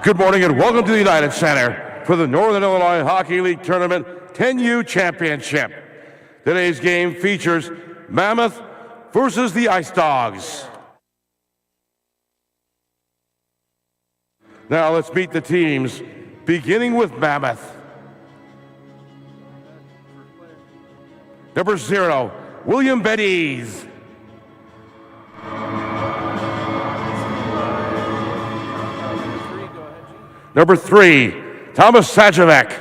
Good morning and welcome to the United Center for the Northern Illinois Hockey League Tournament 10U Championship. Today's game features Mammoth versus the Ice Dogs. Now let's meet the teams, beginning with Mammoth. Number 0, William Beddies. Number 3, Thomas Sajevec.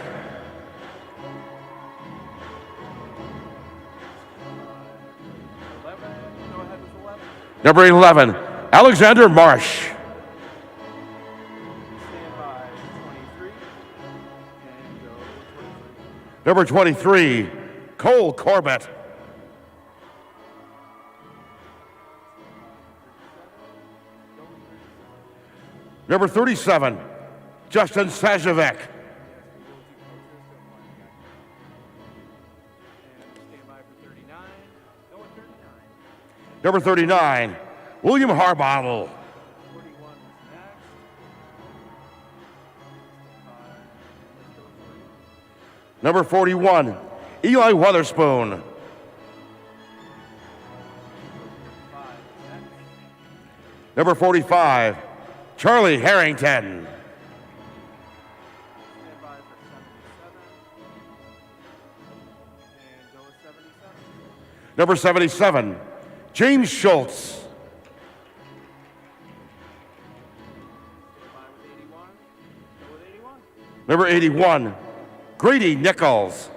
Number 11, Alexander Marsh. Number 23, Cole Corbett. Number 37, Justin Sajevec. Number 39, William Harbottle. Number 41, Eli Weatherspoon. Number 45, Charlie Harrington. Number 77, James Schultz. Number 81, Grady Nichols.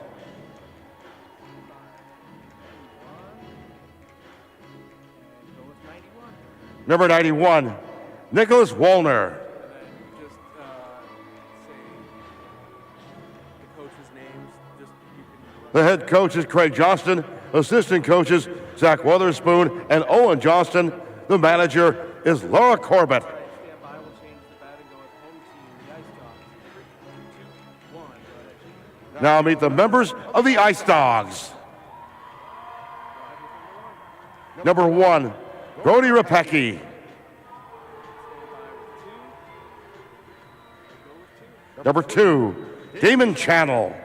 Number 91, Nicholas Wollner. The head coach is Craig Johnston. Assistant coaches Zach Weatherspoon and Owen Johnston. The manager is Laura Corbett. Now meet the members of the Ice Dogs. Number 1, Brody Rapecki. Number 2, Damon Channel.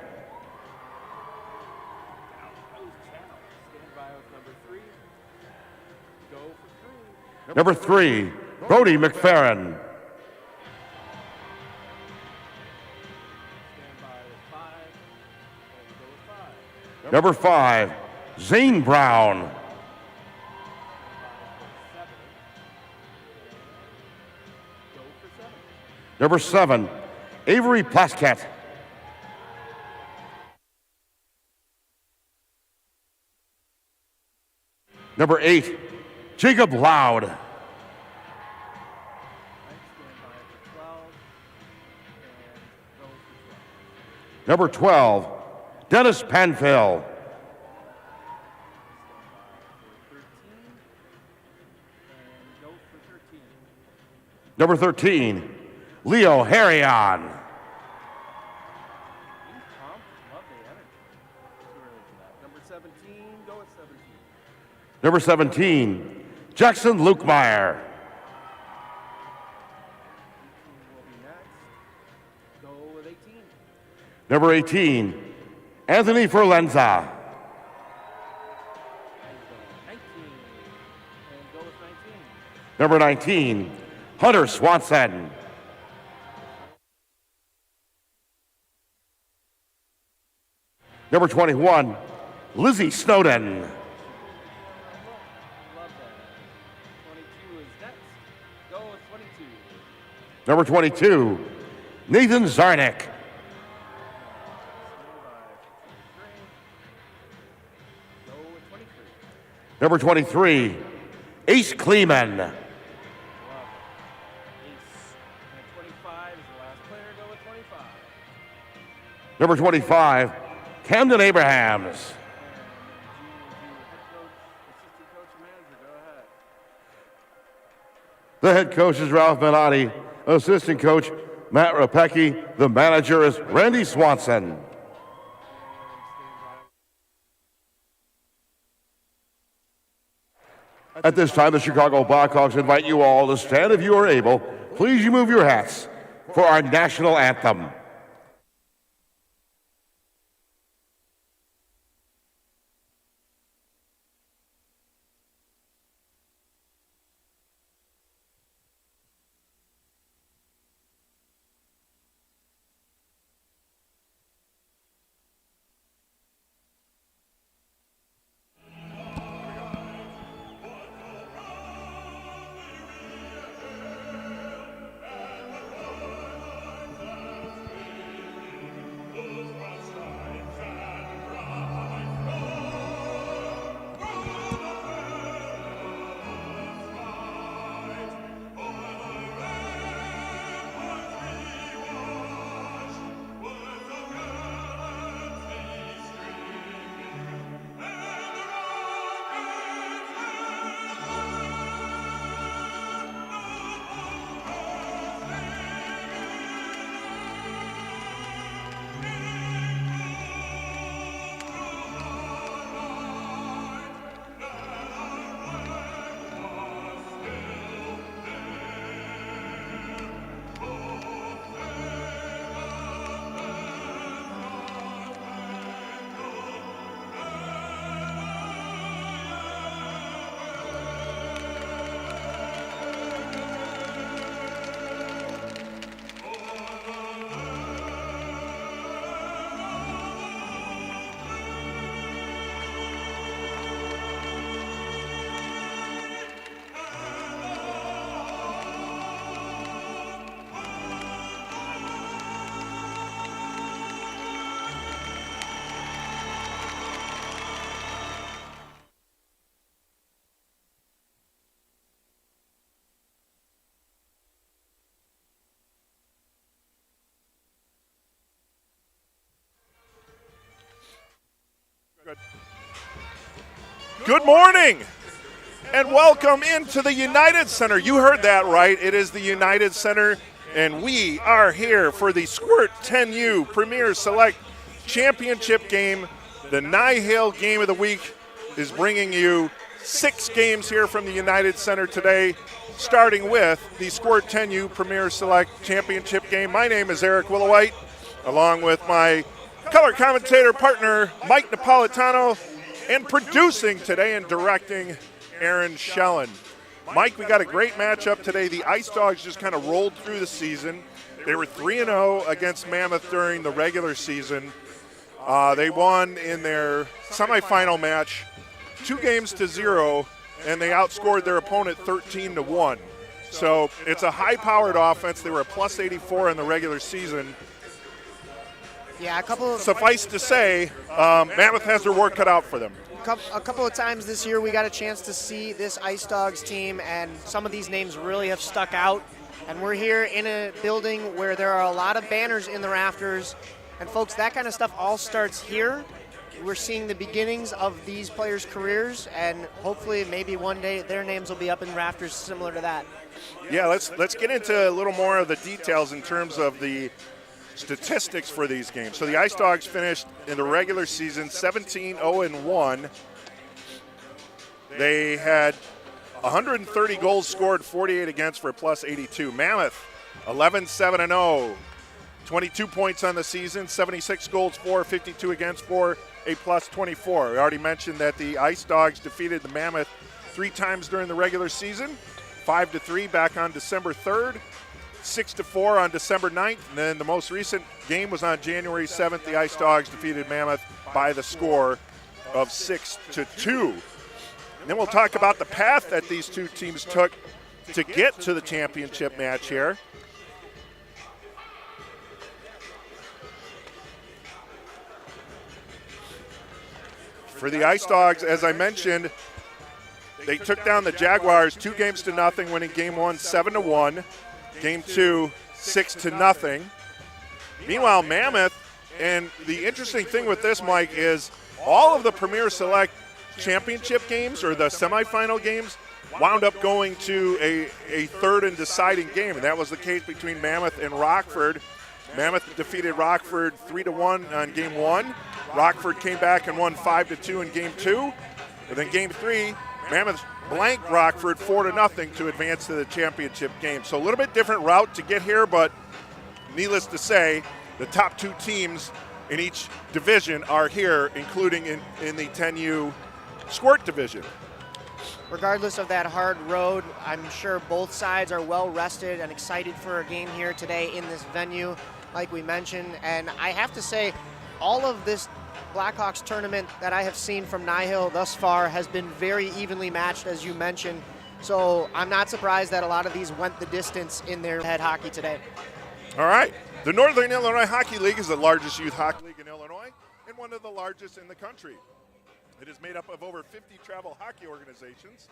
Number 3, Brody McFerrin. Number 5, Zane Brown. Number 7, Avery Plaskett. Number 8, Jacob Loud. Number 12, Dennis Panfill. Number 13, Leo Harrion. Number 17, Jackson Lukemeyer. Number 18, Anthony Ferlenza. Number 19, Hunter Swanson. Number 21, Lizzie Snowden. Number 22, Nathan Zarnik. Number 23, Ace Kleeman. Number 25, Camden Abrahams. The head coach is Ralph Menotti. Assistant coach, Matt Rapecki. The manager is Randy Swanson. At this time, the Chicago Blackhawks invite you all to stand if you are able. Please remove your hats. for our national anthem. Good morning and welcome into the United Center. You heard that right. It is the United Center, and we are here for the Squirt 10U Premier Select Championship game. The NIHL Game of the Week is bringing you 6 games here from the United Center today, starting with the Squirt 10U Premier Select Championship game. My name is Eric Willowite, along with my color commentator partner, Mike Napolitano, and producing today and directing, Aaron Schellen. Mike, we got a great matchup today. The Ice Dogs just kind of rolled through the season. They were 3-0 against Mammoth during the regular season. They won in their semifinal match 2-0, and they outscored their opponent 13-1. So it's a high-powered offense. They were a plus 84 in the regular season. Yeah, Suffice to say, Mammoth has their work cut out for them. A couple of times this year we got a chance to see this Ice Dogs team, and some of these names really have stuck out. And we're here in a building where there are a lot of banners in the rafters. And folks, that kind of stuff all starts here. We're seeing the beginnings of these players' careers, and hopefully maybe one day their names will be up in rafters similar to that. Yeah, let's get into a little more of the details in terms of the statistics for these games. So the Ice Dogs finished in the regular season 17-0-1. They had 130 goals scored, 48 against for a plus 82. Mammoth 11-7-0, 22 points on the season, 76 goals for, 52 against for a plus 24. We already mentioned that the Ice Dogs defeated the Mammoth 3 times during the regular season, 5-3 back on December 3rd. 6-4 on December 9th, and then the most recent game was on January 7th. The Ice Dogs defeated Mammoth by the score of 6-2. And then we'll talk about the path that these two teams took to get to the championship match here. For the Ice Dogs, as I mentioned, they took down the Jaguars 2-0, winning game 1 7-1. Game 2, 6-0. Meanwhile, Mammoth, and the interesting thing with this, Mike, is all of the Premier Select championship games or the semifinal games wound up going to a third and deciding game, and that was the case between Mammoth and Rockford. Mammoth defeated Rockford 3-1 on game 1. Rockford came back and won 5-2 in game 2. And then game 3, Mammoth blanked Rockford 4-0 to advance to the championship game. So a little bit different route to get here, but needless to say, the top 2 teams in each division are here, including in the 10U Squirt division. Regardless of that hard road, I'm sure both sides are well rested and excited for a game here today in this venue, like we mentioned. And I have to say, all of this Blackhawks tournament that I have seen from NIHL thus far has been very evenly matched, as you mentioned. So I'm not surprised that a lot of these went the distance in their head hockey today. All right. The Northern Illinois Hockey League is the largest youth hockey league in Illinois and one of the largest in the country. It is made up of over 50 travel hockey organizations.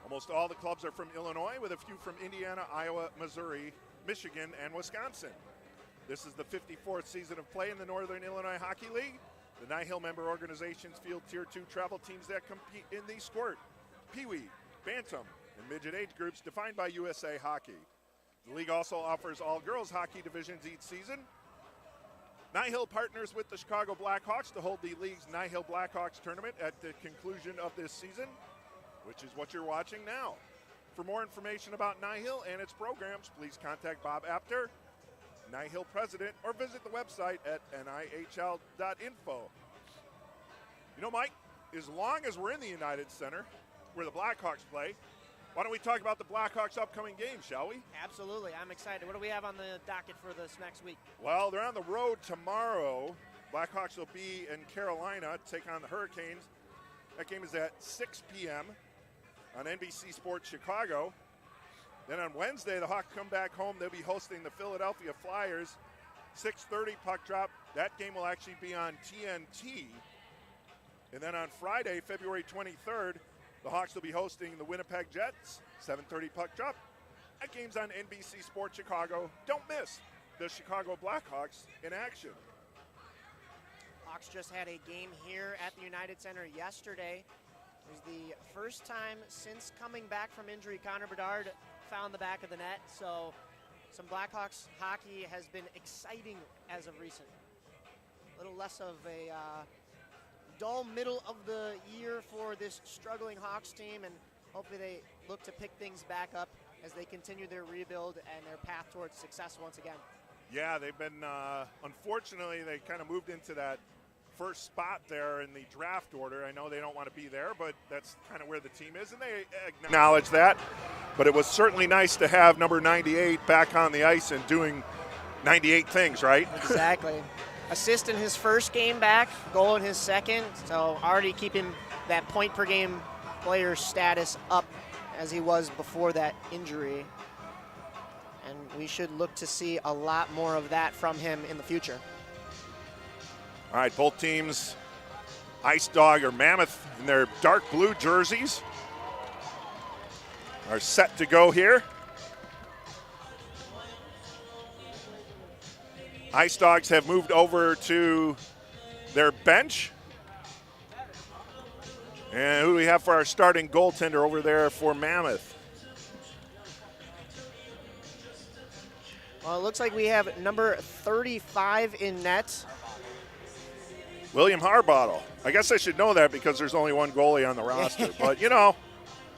Almost all the clubs are from Illinois, with a few from Indiana, Iowa, Missouri, Michigan, and Wisconsin. This is the 54th season of play in the Northern Illinois Hockey League. The NIHL member organizations field Tier 2 travel teams that compete in the Squirt, Pee-wee, Bantam, and Midget age groups defined by USA Hockey. The league also offers all girls hockey divisions each season. NIHL partners with the Chicago Blackhawks to hold the league's NIHL Blackhawks tournament at the conclusion of this season, which is what you're watching now. For more information about NIHL and its programs, please contact Bob Apter, NIHL president, or visit the website at nihl.info. You know, Mike, as long as we're in the United Center, where the Blackhawks play, why don't we talk about the Blackhawks' upcoming game, shall we? Absolutely. I'm excited. What do we have on the docket for this next week? Well, they're on the road tomorrow. Blackhawks will be in Carolina to take on the Hurricanes. That game is at 6 p.m. on NBC Sports Chicago. Then on Wednesday, the Hawks come back home. They'll be hosting the Philadelphia Flyers. 6:30 puck drop. That game will actually be on TNT. And then on Friday, February 23rd, the Hawks will be hosting the Winnipeg Jets. 7:30 puck drop. That game's on NBC Sports Chicago. Don't miss the Chicago Blackhawks in action. Hawks just had a game here at the United Center yesterday. It was the first time since coming back from injury Connor Bedard found the back of the net. So some Blackhawks hockey has been exciting as of recent. A little less of a dull middle of the year for this struggling Hawks team, and hopefully they look to pick things back up as they continue their rebuild and their path towards success once again. Yeah, they've been, unfortunately, they kind of moved into that first spot there in the draft order. I know they don't want to be there, but that's kind of where the team is, and they acknowledge that. But it was certainly nice to have number 98 back on the ice and doing 98 things, right? Exactly. Assist in his first game back, goal in his second, so already keeping that point per game player status up as he was before that injury. And we should look to see a lot more of that from him in the future. All right, both teams, Ice Dog or Mammoth in their dark blue jerseys, are set to go here. Ice Dogs have moved over to their bench. And who do we have for our starting goaltender over there for Mammoth? Well, it looks like we have number 35 in net. William Harbottle. I guess I should know that because there's only one goalie on the roster. But, you know,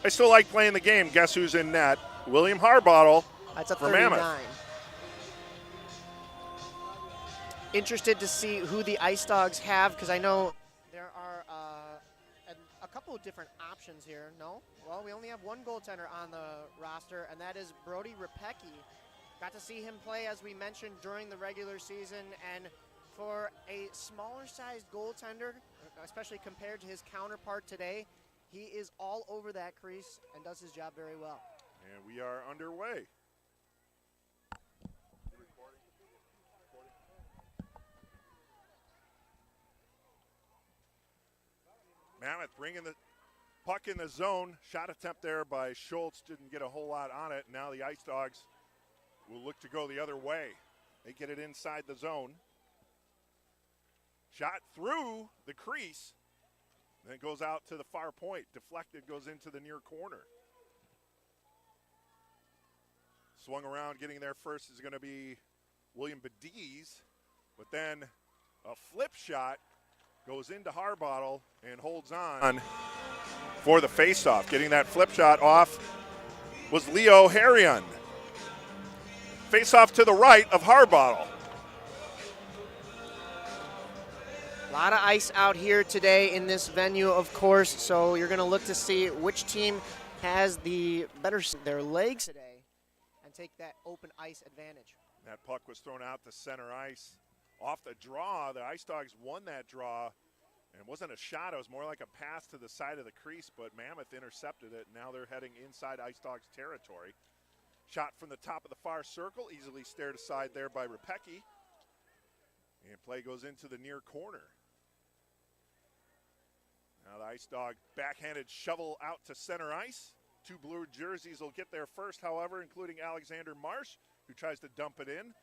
I still like playing the game. Guess who's in net? William Harbottle. That's a for 39. Mammoth. Interested to see who the Ice Dogs have, because I know there are a couple of different options here. No? Well, we only have one goaltender on the roster, and that is Brody Repecki. Got to see him play, as we mentioned, during the regular season, and for a smaller-sized goaltender, especially compared to his counterpart today, he is all over that crease and does his job very well. And we are underway. Mammoth bringing the puck in the zone. Shot attempt there by Schultz. Didn't get a whole lot on it. Now the Ice Dogs will look to go the other way. They get it inside the zone. Shot through the crease. Then it goes out to the far point. Deflected, goes into the near corner. Swung around, getting there first is going to be William Bediz. But then a flip shot goes into Harbottle and holds on for the faceoff. Getting that flip shot off was Leo Harrion. Face off to the right of Harbottle. A lot of ice out here today in this venue, of course, so you're going to look to see which team has the better their legs today and take that open ice advantage. That puck was thrown out to center ice. Off the draw, the Ice Dogs won that draw, and it wasn't a shot. It was more like a pass to the side of the crease, but Mammoth intercepted it. Now they're heading inside Ice Dogs territory. Shot from the top of the far circle, easily stared aside there by Repecki. And play goes into the near corner. Now the Ice Dog backhanded shovel out to center ice. Two blue jerseys will get there first, however, including Alexander Marsh, who tries to dump it in,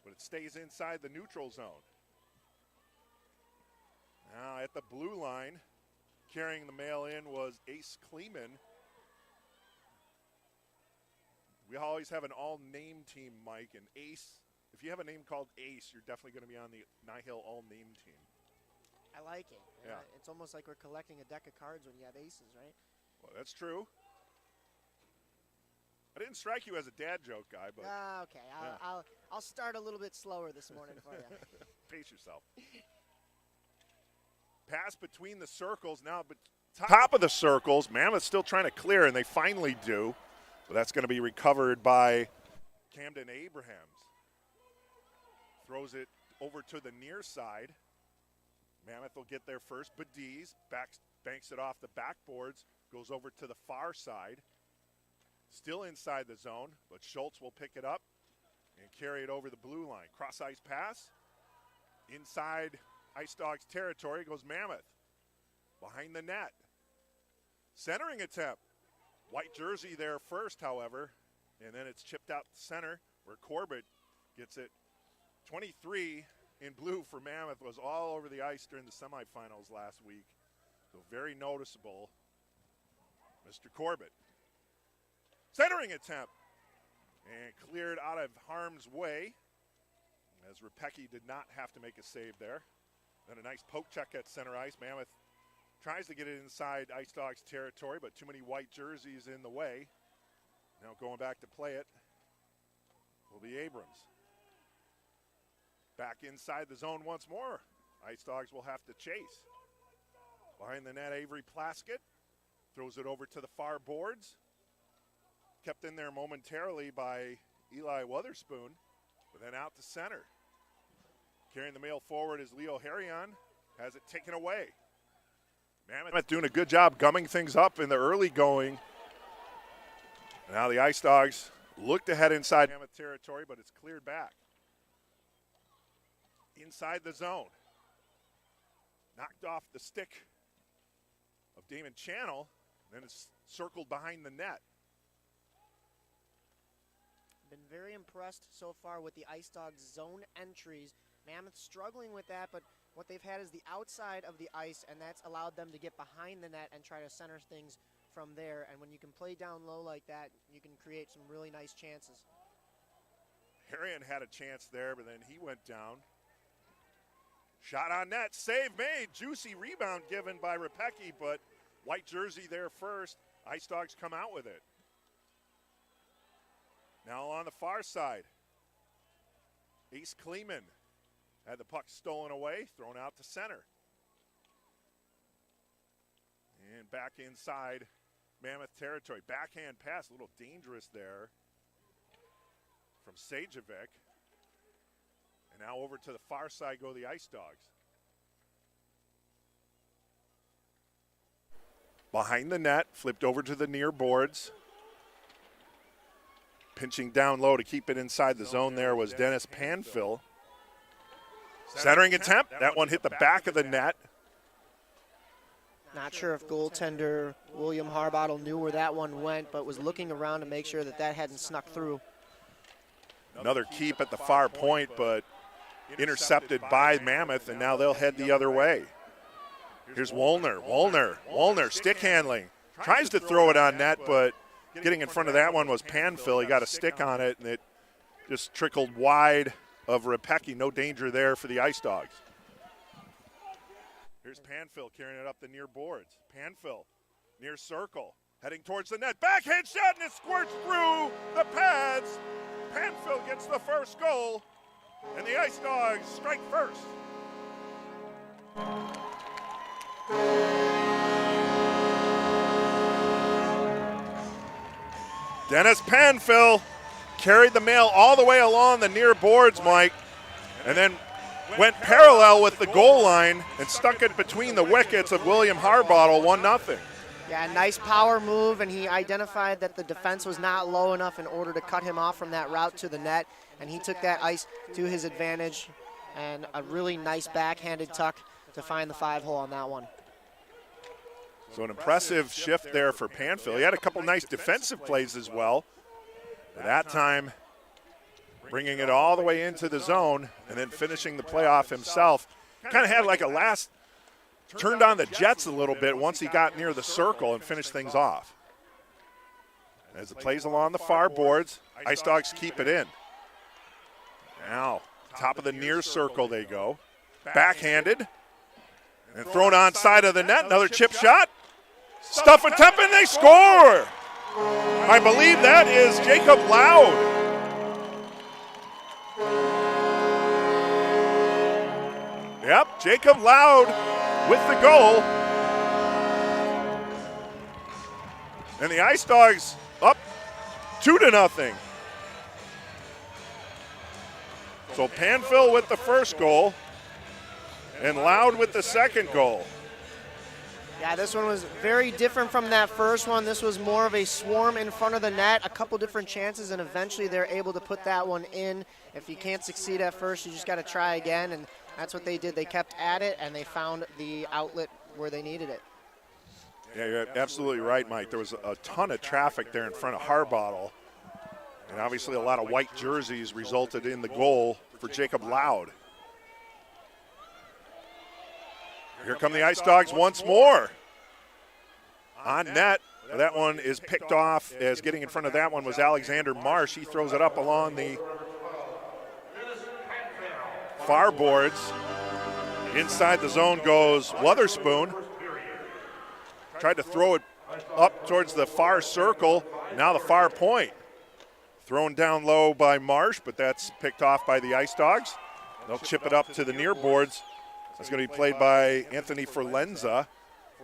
but it stays inside the neutral zone. Now at the blue line, carrying the mail in was Ace Kleeman. We always have an all-name team, Mike, and Ace, if you have a name called Ace, you're definitely going to be on the NIHL all-name team. I like it. Yeah. It's almost like we're collecting a deck of cards when you have aces, right? Well, that's true. I didn't strike you as a dad joke guy, but Okay. I'll start a little bit slower this morning for you. pace yourself. Pass between the circles now, but top of the circles. Mammoth still trying to clear, and they finally do. But that's going to be recovered by Camden Abrahams. Throws it over to the near side. Mammoth will get there first. Badiz banks it off the backboards, goes over to the far side. Still inside the zone, but Schultz will pick it up and carry it over the blue line. Cross ice pass. Inside Ice Dogs territory goes Mammoth. Behind the net. Centering attempt. White jersey there first, however, and then it's chipped out center where Corbett gets it. 23 in blue for Mammoth was all over the ice during the semifinals last week. So very noticeable, Mr. Corbett. Centering attempt, and cleared out of harm's way, as Repecki did not have to make a save there. Then a nice poke check at center ice. Mammoth tries to get it inside Ice Dogs territory, but too many white jerseys in the way. Now going back to play it will be Abrams. Back inside the zone once more. Ice Dogs will have to chase. Behind the net, Avery Plaskett throws it over to the far boards. Kept in there momentarily by Eli Wotherspoon, but then out to center. Carrying the mail forward is Leo Harrion, has it taken away. Mammoth doing a good job gumming things up in the early going. Now the Ice Dogs look to head inside Mammoth territory, but it's cleared back. Inside the zone. Knocked off the stick of Damon Channel, then it's circled behind the net. Been very impressed so far with the Ice Dogs zone entries. Mammoth struggling with that, but what they've had is the outside of the ice, and that's allowed them to get behind the net and try to center things from there. And when you can play down low like that, you can create some really nice chances. Harrion had a chance there, but then he went down. Shot on net, save made. Juicy rebound given by Repecki, but white jersey there first. Ice Dogs come out with it. Now on the far side, Ace Kleeman had the puck stolen away, thrown out to center. And back inside Mammoth territory. Backhand pass, a little dangerous there from Sajovic. And now over to the far side go the Ice Dogs. Behind the net, flipped over to the near boards. Pinching down low to keep it inside the zone there was Dennis Panfill. Centering attempt, that one hit the back of the net. Not sure if goaltender William Harbottle knew where that one went, but was looking around to make sure that that hadn't snuck through. Another keep at the far point, but intercepted by Mammoth, and now they'll head the other way. Here's Wollner, Wollner, stick handling. Tries to throw it on net, but getting in front of that one was Panfill. He got a stick on it, and it just trickled wide of Repecki. No danger there for the Ice Dogs. Here's Panfill carrying it up the near boards. Panfill, near circle. Heading towards the net. Backhand shot, and it squirts through the pads. Panfill gets the first goal, and the Ice Dogs strike first. Dennis Panfill carried the mail all the way along the near boards, Mike, and then went parallel with the goal line and stuck it between the wickets of William Harbottle, 1-0. Yeah, nice power move, and he identified that the defense was not low enough in order to cut him off from that route to the net, and he took that ice to his advantage, and a really nice backhanded tuck to find the 5-hole on that one. So an impressive shift there for Panfill. He had a couple nice defensive plays as well. That time, bringing it all the way into the zone and then finishing the playoff himself. Kind of had like a last, turned on the jets a little bit once he got near the circle and finished things off. As it plays along the far boards, Ice Dogs keep it in. Now, top of the near circle they go. Backhanded. And thrown on side of the net, another chip shot. Stuff and tap, and they score! I believe that is Jacob Loud. Yep, Jacob Loud with the goal. And the Ice Dogs up 2-0. So Panfill with the first goal and Loud with the second goal. Yeah, this one was very different from that first one. This was more of a swarm in front of the net, a couple different chances, and eventually they're able to put that one in. If you can't succeed at first, you just got to try again, and that's what they did. They kept at it, and they found the outlet where they needed it. Yeah, you're absolutely right, Mike. There was a ton of traffic there in front of Harbottle, and obviously a lot of white jerseys resulted in the goal for Jacob Loud. Here come the Ice Dogs once more. On net, that one is picked off as getting in front of that one was Alexander Marsh. He throws it up along the far boards. Inside the zone goes Witherspoon. Tried to throw it up towards the far circle, now the far point. Thrown down low by Marsh, but that's picked off by the Ice Dogs. They'll chip it up to the near boards. It's going to be played by Anthony Forlenza.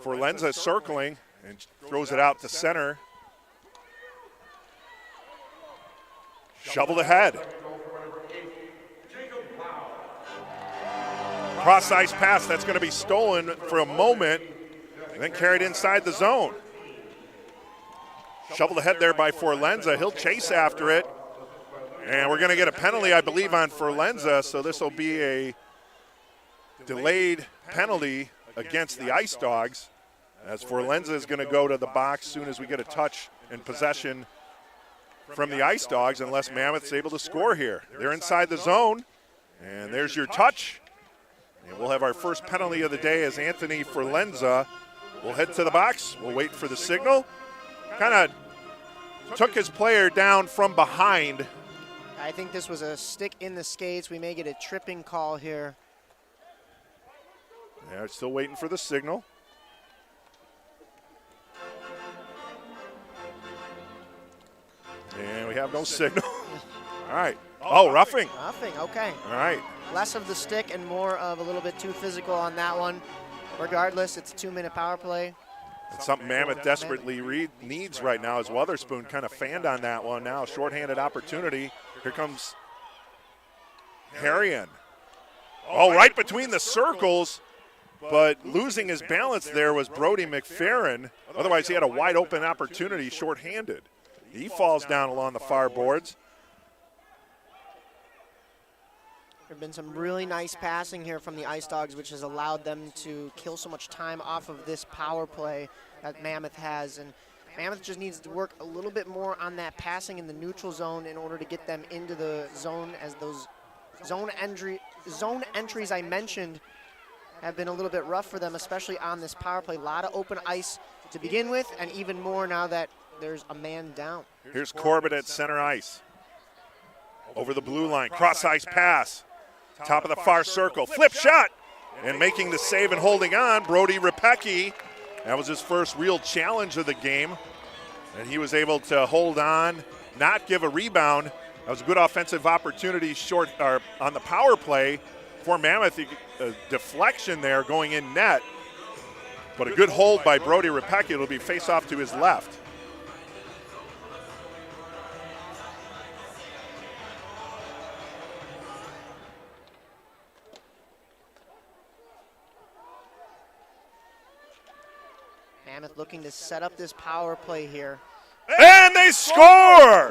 Forlenza circling and throws it out to center. Shoveled ahead. Cross ice pass, that's going to be stolen for a moment and then carried inside the zone. Shoveled ahead there by Forlenza. He'll chase after it. And we're going to get a penalty, I believe, on Forlenza, so this will be a delayed penalty against the Ice Dogs, as Forlenza is going to go to the box soon as we get a touch and possession from the Ice Dogs, unless Mammoth's able to score here. They're inside the zone, and there's your touch. And we'll have our first penalty of the day as Anthony Forlenza will head to the box. We'll wait for the signal. Kind of took his player down from behind. I think this was a stick in the skates. We may get a tripping call here. Yeah, still waiting for the signal. And we have no signal. All right. Oh, roughing. Roughing, okay. All right. Less of the stick and more of a little bit too physical on that one. Regardless, it's a 2-minute power play. It's something Mammoth desperately needs right now, as Witherspoon kind of fanned on that one. Now, shorthanded opportunity. Here comes Harrion. Oh, right between the circles. But losing his balance there was Brody McFerrin. Otherwise, he had a wide open opportunity shorthanded. He falls down along the far boards. There have been some really nice passing here from the Ice Dogs, which has allowed them to kill so much time off of this power play that Mammoth has. And Mammoth just needs to work a little bit more on that passing in the neutral zone in order to get them into the zone, as those zone entries I mentioned have been a little bit rough for them, especially on this power play. A lot of open ice to begin with, and even more now that there's a man down. Here's Corbett at center ice. Over the blue line, cross ice pass. Top of the far circle, flip shot. And making the save and holding on, Brody Repecki. That was his first real challenge of the game. And he was able to hold on, not give a rebound. That was a good offensive opportunity short or on the power play for Mammoth. A deflection there going in net. But a good hold by Brody Repecki. It'll be face off to his left. Mammoth looking to set up this power play here. And they score!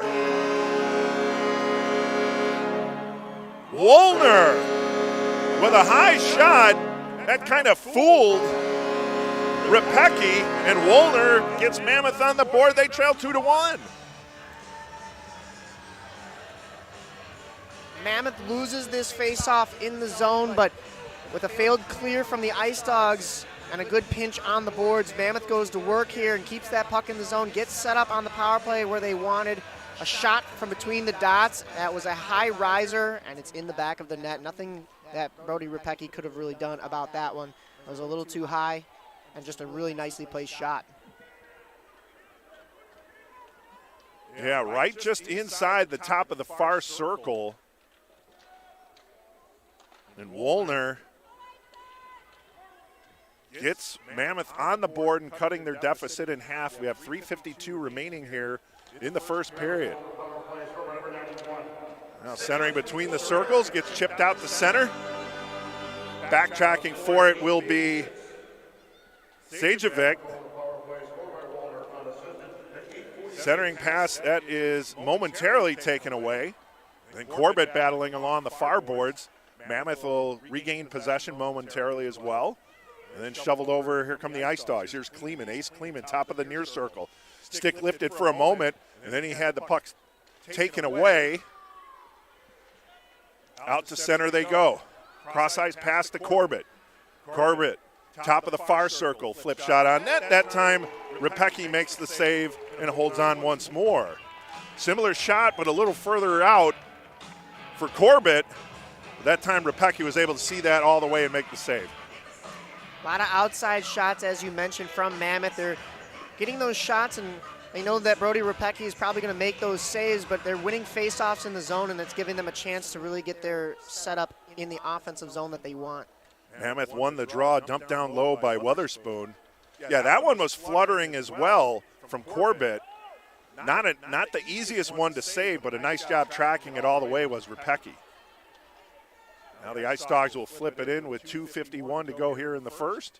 Woolner with a high shot. That kind of fooled Repecki, and Woolner gets Mammoth on the board. They trail 2-1. Mammoth loses this face-off in the zone, but with a failed clear from the Ice Dogs and a good pinch on the boards, Mammoth goes to work here and keeps that puck in the zone, gets set up on the power play where they wanted a shot from between the dots. That was a high riser, and it's in the back of the net. Nothing that Brody Repecki could have really done about that one. It was a little too high, and just a really nicely placed shot. Yeah, right just inside the top of the far circle. And Woolner gets Mammoth on the board and cutting their deficit in half. We have 3:52 remaining here in the first period. Now centering between the circles, gets chipped out to center. Backtracking for it will be Sajovic. Centering pass that is momentarily taken away. And Corbett battling along the far boards. Mammoth will regain possession momentarily as well. And then shoveled over, here come the Ice Dogs. Here's Kleeman, Ace Kleeman, top of the near circle. Stick lifted for a moment, and then he had the puck taken away. Out to center they go. Cross-ice pass to Corbett. Corbett, top of the far circle, flip shot on net. That time, Repecki makes the save and holds on once more. Similar shot, but a little further out for Corbett. That time, Repecki was able to see that all the way and make the save. A lot of outside shots, as you mentioned, from Mammoth. They're getting those shots, and they know that Brody Repecki is probably going to make those saves, but they're winning faceoffs in the zone, and that's giving them a chance to really get their setup in the offensive zone that they want. Mammoth won the draw, dumped down low by Weatherspoon. Yeah, that one was fluttering as well from Corbett. Not the easiest one to save, but a nice job tracking it all the way was Repecki. Now the Ice Dogs will flip it in with 2:51 to go here in the first.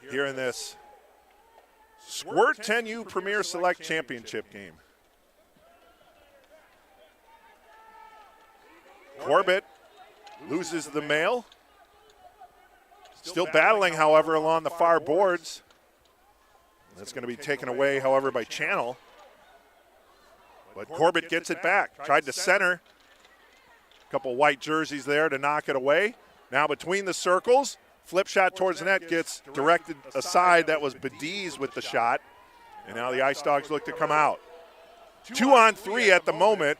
Here in this Squirt 10U Premier Select Championship game. Corbett loses the mail. Still battling, however, along the far boards. That's going to be taken away, however, by Channel. But Corbett gets it back. Tried to center. Couple white jerseys there to knock it away. Now between the circles, flip shot towards the net gets directed aside. That was Bediz with the shot. And now the Ice Dogs look to come out. 2-on-3 at the moment.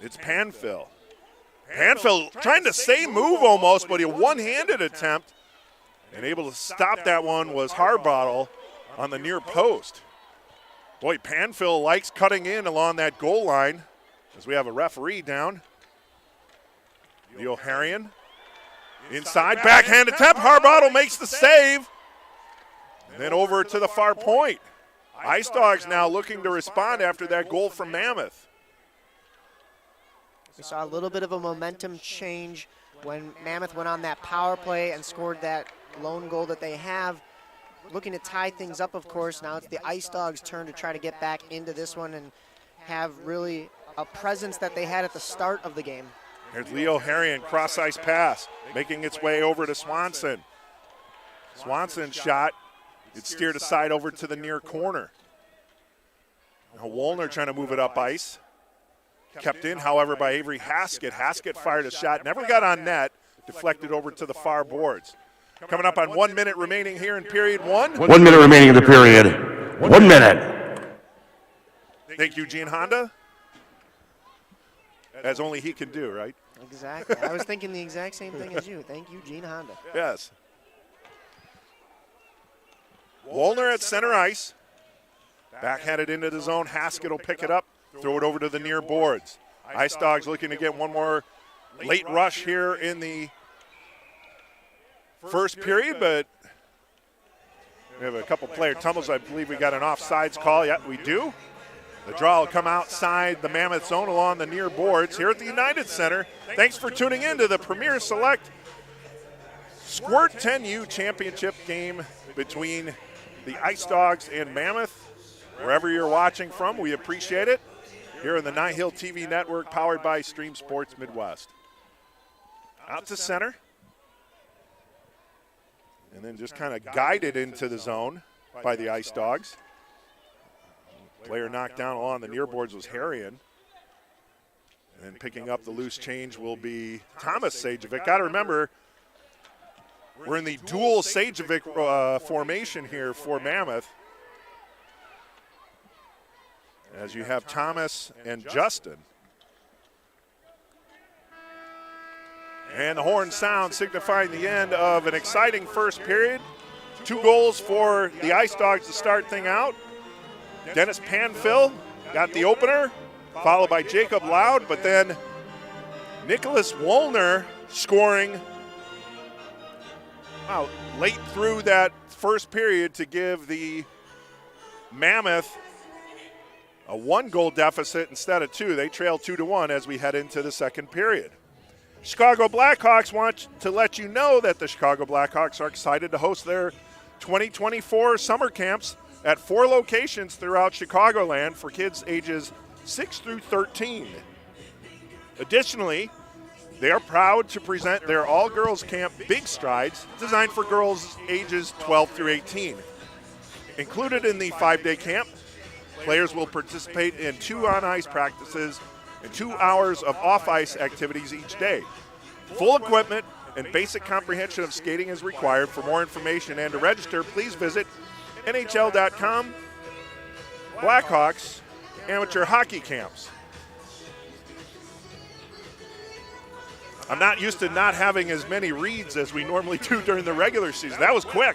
It's Panfill. Panfill trying to stay move almost, but a one-handed attempt. And able to stop that one was Harbottle on the near post. Boy, Panfill likes cutting in along that goal line as we have a referee down. The O'Harian inside, backhand attempt. Harbottle makes the save. And then over to the far point. Ice Dogs now looking to respond after that goal from Mammoth. We saw a little bit of a momentum change when Mammoth went on that power play and scored that lone goal that they have. Looking to tie things up, of course. Now it's the Ice Dogs' turn to try to get back into this one and have really a presence that they had at the start of the game. Here's Leo Harian, cross-ice pass, making its way over to Swanson. Swanson's shot, it's steered aside over to the near corner. Now Woolner trying to move it up ice. Kept in, however, by Avery Haskett. Haskett fired a shot, never got on net, deflected over to the far boards. Coming up on 1 minute remaining here in period one. 1 minute remaining in the period. 1 minute. Thank you, Gene Honda. As only he can do, right? Exactly. I was thinking the exact same thing as you. Thank you, Gene Honda. Yes. Wollner at center ice. Backhanded into the zone. Haskett will pick it up, throw it over to the near boards. Ice Dogs looking to get one more late rush here in the first period, but we have a couple player tumbles. I believe we got an offsides call. Yeah, we do. The draw will come outside the Mammoth zone along the near boards here at the United Center. Thanks for tuning in to the Premier Select Squirt 10U Championship game between the Ice Dogs and Mammoth. Wherever you're watching from, we appreciate it. Here on the NIHL TV network, powered by Stream Sports Midwest. Out to center. And then just kind of guided into the zone by the Ice Dogs. Player knocked down along the near boards was Harrion. And then picking up the loose change will be Thomas Sajovic. Got to remember, we're in the dual Sajovic formation here for Mammoth. As you have Thomas and Justin. And the horn sound signifying the end of an exciting first period. 2 goals for the Ice Dogs to start thing out. Dennis Panfill got the opener, followed by Jacob Loud, but then Nicholas Wollner scoring late through that first period to give the Mammoth a 1-goal deficit instead of 2. They trail 2-1 as we head into the second period. Chicago Blackhawks want to let you know that the Chicago Blackhawks are excited to host their 2024 summer camps at 4 locations throughout Chicagoland for kids ages 6 through 13. Additionally, they are proud to present their all-girls camp Big Strides, designed for girls ages 12 through 18. Included in the 5-day camp, players will participate in 2 on-ice practices and 2 hours of off-ice activities each day. Full equipment and basic comprehension of skating is required. For more information and to register, please visit NHL.com. Blackhawks amateur hockey camps. I'm not used to not having as many reads as we normally do during the regular season. That was quick.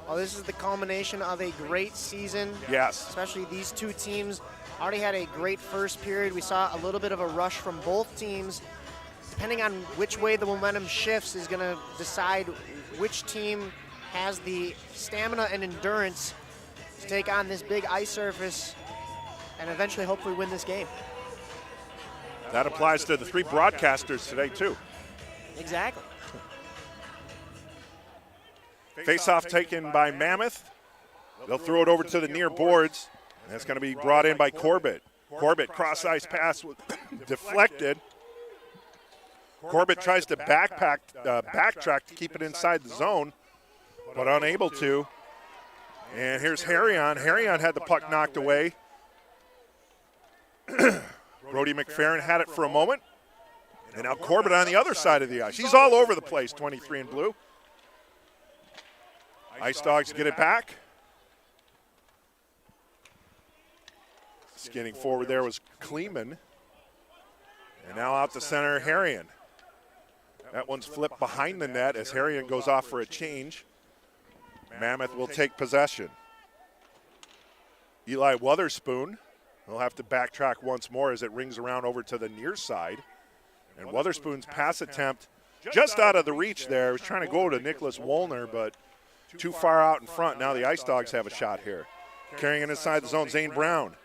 Well, this is the culmination of a great season. Yes. Especially these 2 teams already had a great first period. We saw a little bit of a rush from both teams. Depending on which way the momentum shifts is going to decide which team has the stamina and endurance to take on this big ice surface and eventually hopefully win this game. That applies to the 3 broadcasters today, too. Exactly. Face-off taken by Mammoth. They'll throw it over to the near boards. And that's going to be brought in by Corbett. Corbett, cross-ice pass deflected. Corbett tries to backtrack to keep it inside the zone, but unable to. And here's Harrion. Harrion had the puck knocked away. Brody McFerrin had it for a moment. And now Corbett on the other side of the ice. He's all over the place, 23 in blue. Ice Dogs get it back. Skating forward there was Kleeman. And now out to center, Harrion. That one's flipped behind the net as Harrion goes off for a change. Mammoth will take possession. Eli Wotherspoon will have to backtrack once more as it rings around over to the near side. And Wotherspoon's pass attempt just out of the reach there. He was trying to go to Nicholas Wollner, but too far out in front. Now the Ice Dogs have a shot here. Carrying it inside the zone, Zane Brown.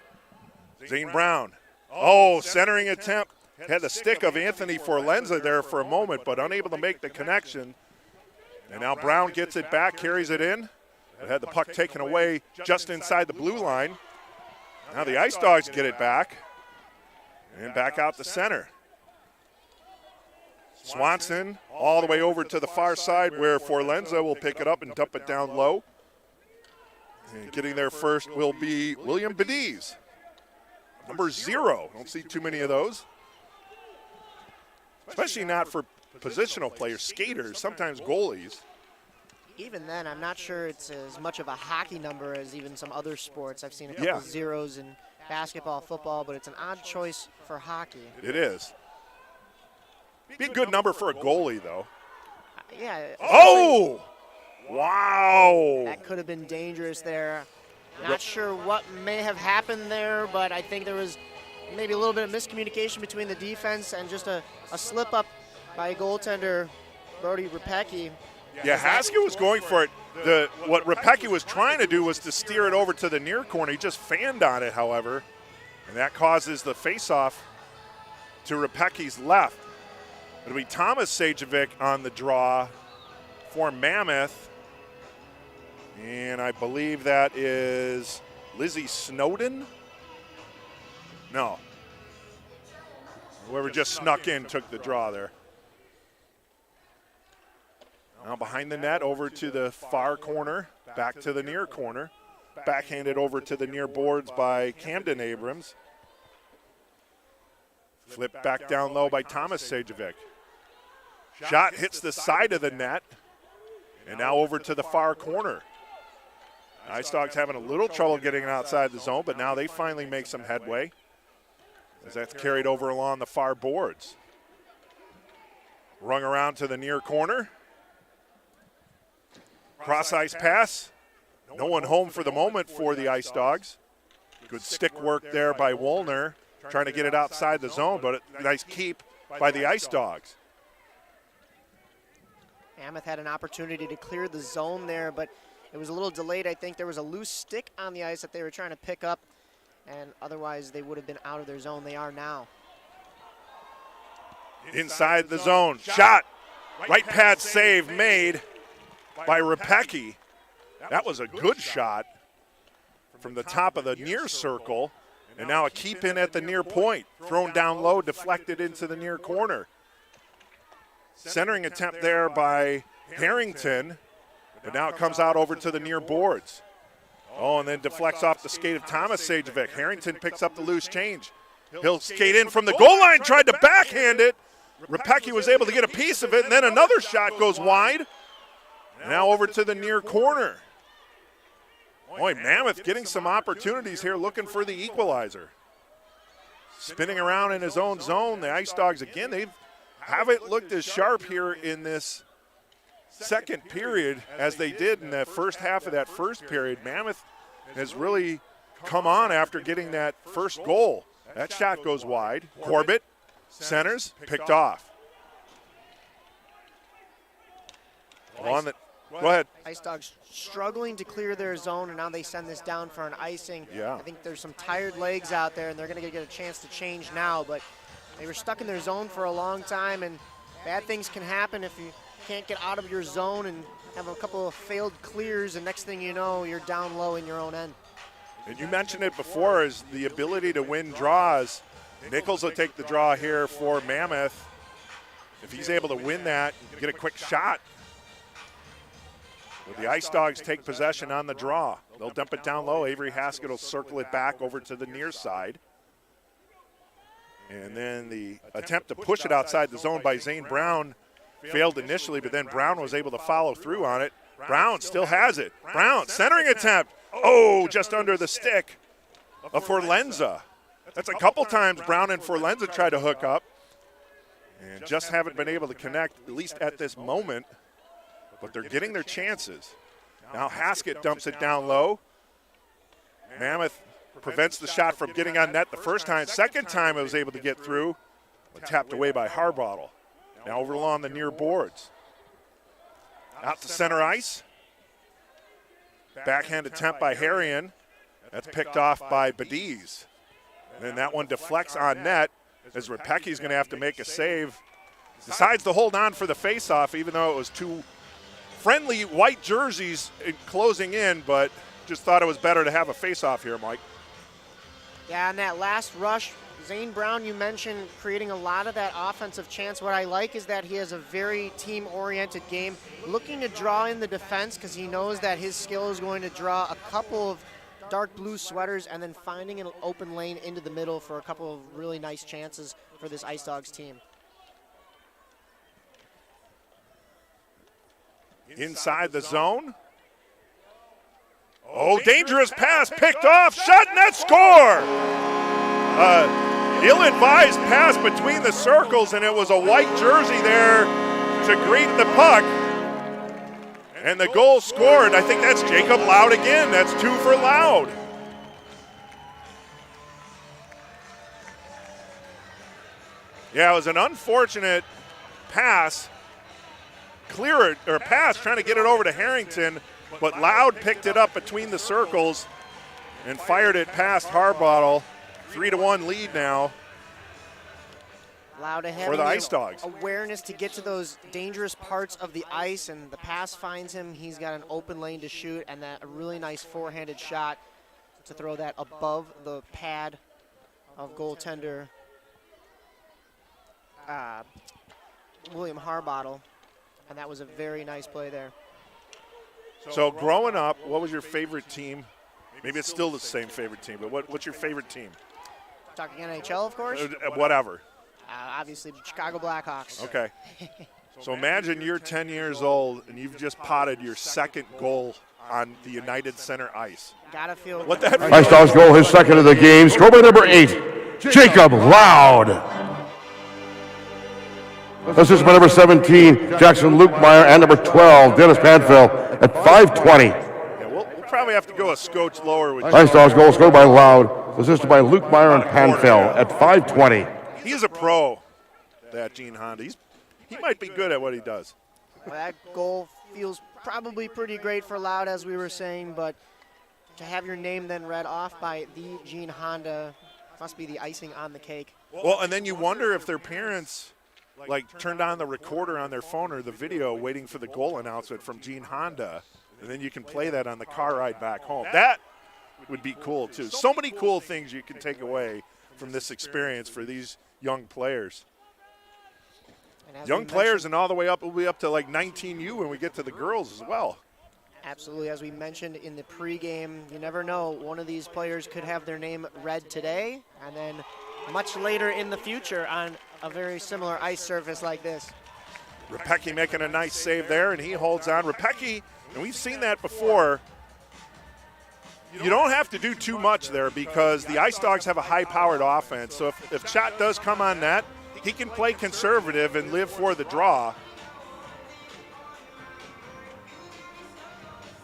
Zane Brown. Oh, centering attempt. Had the stick of Anthony Forlenza there for a moment, but unable to make the connection. And now Brown gets it back, carries it in. It had the puck taken away just inside the blue line. Now the Ice Dogs get it back. And back out the center. Swanson all the way over to the far side where Forlenza will pick it up and dump it down low. And getting there first will be William Bediz. Number 0. Don't see too many of those. Especially not for positional players, skaters, sometimes goalies. Even then, I'm not sure it's as much of a hockey number as even some other sports. I've seen a couple zeros in basketball, football, but it's an odd choice for hockey. It is. Be a good number for a goalie, though. Yeah. Oh! Wow. That could have been dangerous there. Not sure what may have happened there, but I think there was maybe a little bit of miscommunication between the defense and just a slip-up by goaltender Brody Repecki. Yeah, Haskett was going for it. What Repecki was trying to do was to steer it over to the near corner. He just fanned on it, however, and that causes the face-off to Repecki's left. It'll be Thomas Sajovic on the draw for Mammoth, and I believe that is Lizzie Snowden? No. Whoever just snuck in took the draw there. Now behind the net, over to the far corner, back to the near corner. Backhanded over to the near boards by Camden Abrams. Flipped back down low by Thomas Sajovic. Shot hits the side of the net, and now over to the far corner. Ice Dogs having a little trouble getting outside the zone, but now they finally make some headway as that's carried over along the far boards. Rung around to the near corner. Cross ice pass. No one home for the moment for the Ice Dogs. Good stick work there by Woolner, trying to get it outside the zone, but a nice keep by the Ice Dogs. Mammoth had an opportunity to clear the zone there, but it was a little delayed. I think there was a loose stick on the ice that they were trying to pick up, and otherwise they would have been out of their zone. They are now. Inside the zone. Shot. Right pad save made by Repecki. That was a good shot from the top of the near circle. And now a keep in at the near point. Thrown down low, deflected into the near corner. Centering attempt there by Harrington. But now it comes out over to the near boards. Oh, and then deflects off the skate of Thomas Sajovic. Harrington picks up the loose change. He'll skate in from the goal line, tried to backhand it. Repecki was able to get a piece of it, and then another shot goes wide. Now over to the near corner. Boy, Mammoth getting some opportunities here, looking for the equalizer. Spinning around in his own zone, the Ice Dogs, again, they haven't looked as sharp here in this second period as they did in the first half of that first period. Mammoth has really come on after getting that first goal. That shot goes wide. Corbett centers, picked off. Go ahead. Ice Dogs struggling to clear their zone, and now they send this down for an icing. Yeah. I think there's some tired legs out there, and they're going to get a chance to change now, but they were stuck in their zone for a long time, and bad things can happen if you can't get out of your zone and have a couple of failed clears, and next thing you know, you're down low in your own end. And you mentioned it before, is the ability to win draws. Nichols will take the draw here for Mammoth. If he's able to win that, get a quick shot. Well, the Ice Dogs take possession on the draw. They'll dump it down low. Avery Haskett will circle it back over to the near side. And then the attempt to push it outside the zone by Zane Brown failed initially, but then Brown was able to follow through on it. Brown still has it. Brown, centering attempt. Oh, just under the stick of Forlenza. That's a couple times Brown and Forlenza tried to hook up and just haven't been able to connect, at least at this moment. But they're getting their chances. Now Haskett dumps it down low. Mammoth prevents the shot from getting on net the first time. Second time it was able to get through, but tapped away by Harbottle. Now over along the near boards. Out to center ice. Backhand attempt by Harrion. That's picked off by Badiz. And then that one deflects on net as Repecki's going to have to make a save. Decides to hold on for the faceoff, even though it was two friendly white jerseys closing in, but just thought it was better to have a face-off here, Mike. Yeah, and that last rush, Zane Brown, you mentioned creating a lot of that offensive chance. What I like is that he has a very team-oriented game, looking to draw in the defense because he knows that his skill is going to draw a couple of dark blue sweaters and then finding an open lane into the middle for a couple of really nice chances for this Ice Dogs team. Inside the zone. Oh, dangerous pass, picked off, shot, net, score! Ill-advised pass between the circles, and it was a white jersey there to greet the puck. And the goal scored. I think that's Jacob Loud again. That's 2 for Loud. Yeah, it was an unfortunate pass. Pass trying to get it over to Harrington, but Loud picked it up between the circles and fired it past Harbottle. 3-1 lead now. Loud ahead for the Ice Dogs. Awareness to get to those dangerous parts of the ice, and the pass finds him. He's got an open lane to shoot, and a really nice forehanded shot to throw that above the pad of goaltender William Harbottle, and that was a very nice play there. So growing up, what was your favorite team? Maybe it's still the same favorite team, but what's your favorite team? Talking NHL, of course? Whatever. Obviously, Chicago Blackhawks. Okay. So imagine you're 10 years old and you've just potted your second goal on the United Center ice. Gotta feel what that Ice Dogs goal, his second of the game, scored by number 8, Jacob Loud. Assisted by number 17, Jackson Lukemeyer, and number 12, Dennis Panfil at 5:20. Yeah, we'll probably have to go a scotch lower with Ice Dogs goal scored by Loud, assisted by Lukemeyer and Panfil at 5:20. He's a pro, that Gene Honda. He might be good at what he does. Well, that goal feels probably pretty great for Loud, as we were saying, but to have your name then read off by the Gene Honda must be the icing on the cake. Well, and then you wonder if their parents turned on the recorder on their phone or the video waiting for the goal announcement from Gene Honda, and then you can play that on the car ride back home. That would be cool, too. So many cool things you can take away from this experience for these young players. Young players, and all the way up, we'll be up to like 19U when we get to the girls as well. Absolutely. As we mentioned in the pregame, you never know. One of these players could have their name read today, and then much later in the future on a very similar ice surface like this. Rapecki making a nice save there, and he holds on. Rapecki, and we've seen that before, you don't have to do too much there because the Ice Dogs have a high-powered offense. So if shot does come on net, he can play conservative and live for the draw.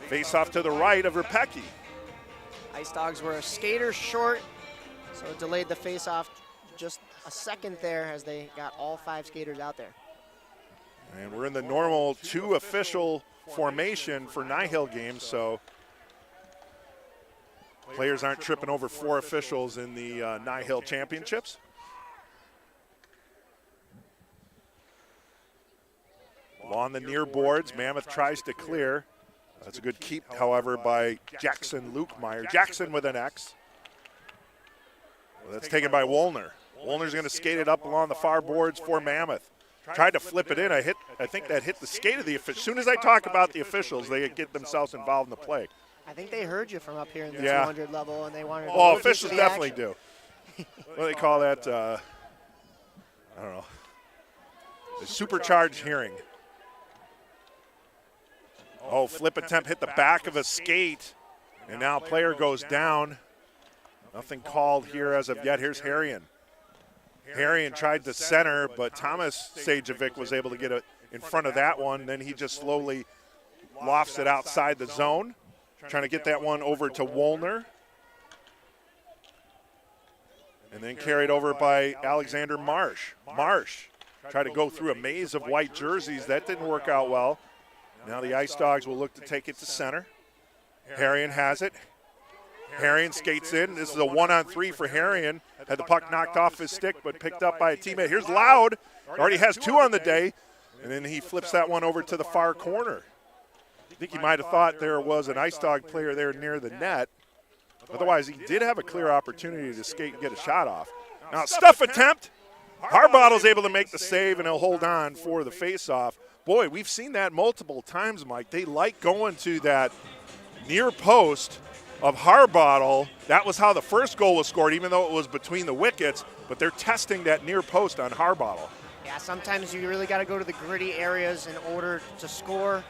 Face off to the right of Rapecki. Ice Dogs were a skater short, so it delayed the face-off just a second there as they got all 5 skaters out there. And we're in the normal 2 official formation for NIHL games, so players aren't tripping over 4 officials in the NIHL championships. On the near boards, Mammoth tries to clear. That's a good keep, however, by Jackson Lukemeyer. Jackson with an X. Well, that's taken by Woolner. Woolner's going to skate it up along the far boards for Mammoth. Tried to flip it in. I think that hit the skate of the official. As soon as I talk about the officials, they get themselves involved in the play. I think they heard you from up here in the 200 level, and they wanted to. Oh, officials definitely do. What do they call that? I don't know. The supercharged hearing. Oh, flip attempt hit the back of a skate, and now player goes down. Nothing called here as of yet. Here's Harrion. Harrion tried to center, but Thomas Sajovic was able to get it in front of that one. Then he just slowly lofts it outside the zone, trying to get that one over to Woolner. And then carried over by Alexander Marsh. Marsh tried to go through a maze of white jerseys. That didn't work out well. Now the Ice Dogs will look to take it to center. Harrion has it. Harrion skates in. This is a 1-on-3 for Harrion. Had the puck knocked off his stick, but picked up by a teammate. Here's Loud. Already has 2 on the day. And then he flips that one over to the far corner. I think he might have thought there was an Ice Dog player there near the net. Otherwise, he did have a clear opportunity to skate and get a shot off. Now, stuff attempt. Harbottle's able to make the save, and he'll hold on for the faceoff. Boy, we've seen that multiple times, Mike. They like going to that near post of Harbottle. That was how the first goal was scored, even though it was between the wickets, but they're testing that near post on Harbottle. Yeah, sometimes you really got to go to the gritty areas in order to score.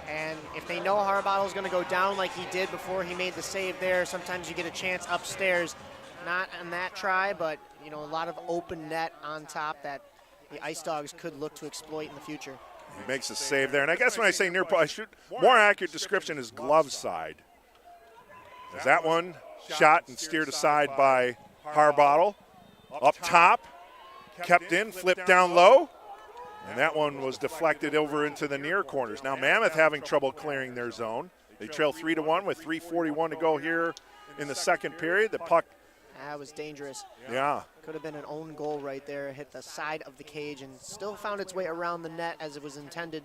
And if they know Harbottle's going to go down like he did before he made the save there, sometimes you get a chance upstairs. Not on that try, but a lot of open net on top that the Ice Dogs could look to exploit in the future. He makes a save there. And I guess when I say near post, more accurate description is glove side. As that one shot and steered aside by Harbottle. Up top, kept in, flipped down low. And that one was deflected over into the near corners. Now Mammoth having trouble clearing their zone. They trail 3-1 with 3:41 to go here in the second period. The puck. That was dangerous. Yeah. Could have been an own goal right there. Hit the side of the cage and still found its way around the net as it was intended.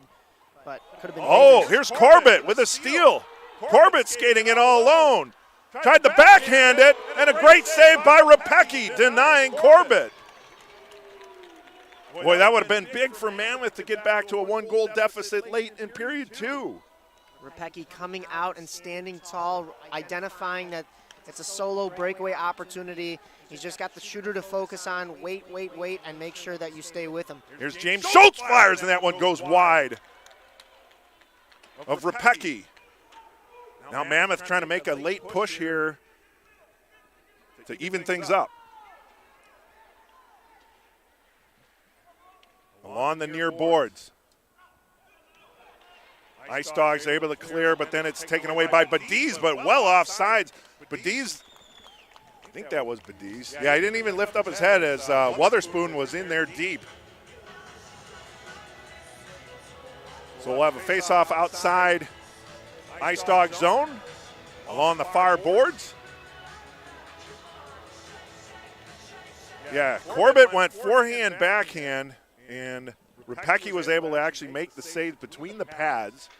But could have been dangerous. Here's Corbett with a steal. Corbett skating it all alone. Tried to backhand it, and a great save by Rapecki, denying Corbett. Boy, that would have been big for Mammoth to get back to a one-goal deficit late in period 2. Rapecki coming out and standing tall, identifying that it's a solo breakaway opportunity. He's just got the shooter to focus on. Wait, and make sure that you stay with him. Here's James Schultz fires, and that one goes wide of Rapecki. Now Mammoth trying to make a late push here to even things up. Along the near boards. Ice Dogs able to clear, but then it's taken away by Badiz, but well off sides. Badiz, I think that was Badiz. Yeah, he didn't even lift up his head as Wotherspoon was in there deep. So we'll have a face-off outside Ice Dog zone along the far boards. Yeah, Corbett went forehand, backhand, and Rapecki was able to actually make the save between the pads.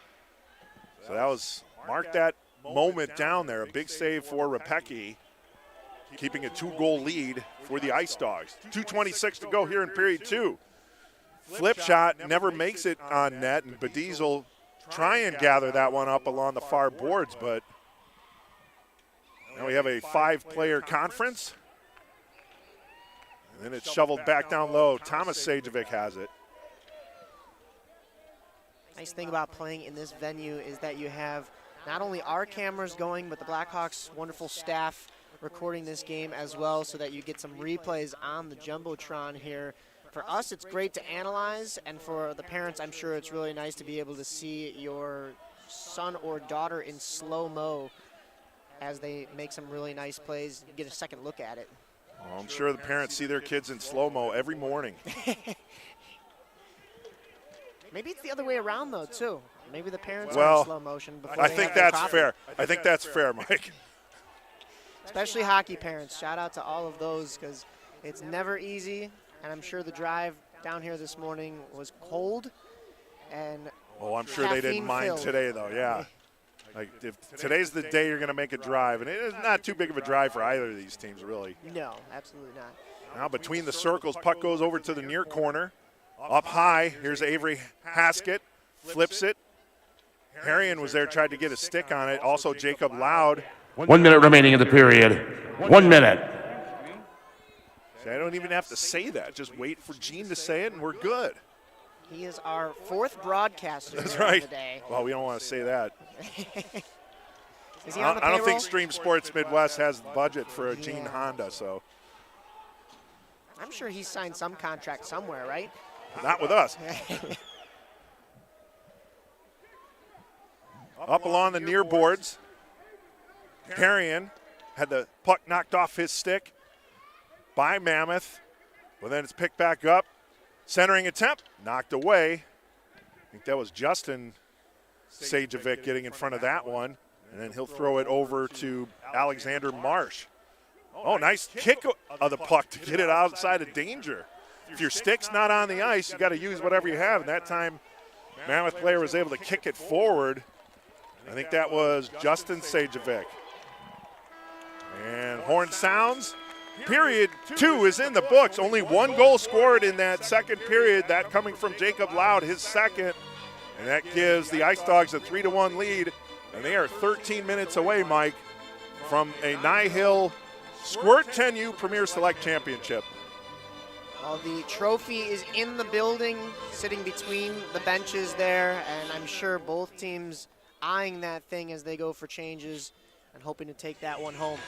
So that was, mark that moment down there, a big save for Rapecki, keeping a 2-goal lead for the Ice Dogs. 2:26 to go here in period 2. Flip shot never makes it on net, and Badiz will try and gather that one up along the far boards, but now we have a 5-player conference. And then it's shoveled back down low. Thomas Sajovic has it. Nice thing about playing in this venue is that you have not only our cameras going, but the Blackhawks' wonderful staff recording this game as well, so that you get some replays on the Jumbotron here. For us, it's great to analyze, and for the parents, I'm sure it's really nice to be able to see your son or daughter in slow-mo as they make some really nice plays. You get a second look at it. Well, I'm sure the parents see their kids in slow-mo every morning. Maybe it's the other way around, though, too. Maybe the parents are well, in slow motion before I they think have their that's coffee. fair. I think that's fair, Mike. Especially hockey parents. Shout out to all of those, because it's never easy, and I'm sure the drive down here this morning was cold and Oh, I'm sure they didn't mind filled. today, though, yeah. Like, if today's the day you're going to make a drive, and it is not too big of a drive for either of these teams, really. No, absolutely not. Now between the circles, puck goes over to the near corner. Up high, here's Avery Haskett, flips it. Harrion was there, tried to get a stick on it. Also Jacob Loud. 1 minute remaining in the period. 1 minute. See, I don't even have to say that. Just wait for Gene to say it, and we're good. He is our 4th broadcaster That's here right. of the day. Well, we don't want to say that. Is he on the I don't think payroll? Stream Sports Midwest has the budget for a Gene Yeah. Honda, so I'm sure he signed some contract somewhere, right? not with us. Up along the near boards, Harrion had the puck knocked off his stick by Mammoth, but then it's picked back up. Centering attempt, knocked away. I think that was Justin Sajovic getting in front of that one, and then he'll throw it over to Alexander Marsh. Oh, nice kick of the puck to get it outside of danger. If your stick's not on the ice, you got to use whatever you have, and that time Mammoth player was able to kick it forward. I think that was Justin Sajovic. And horn sounds. Period 2 is in the books. Only 1 goal scored in that second period, that coming from Jacob Loud, his second. And that gives the Ice Dogs a 3-1 lead. And they are 13 minutes away, Mike, from a NIHL Squirt 10U Premier Select Championship. Well, the trophy is in the building, sitting between the benches there, and I'm sure both teams eyeing that thing as they go for changes and hoping to take that one home.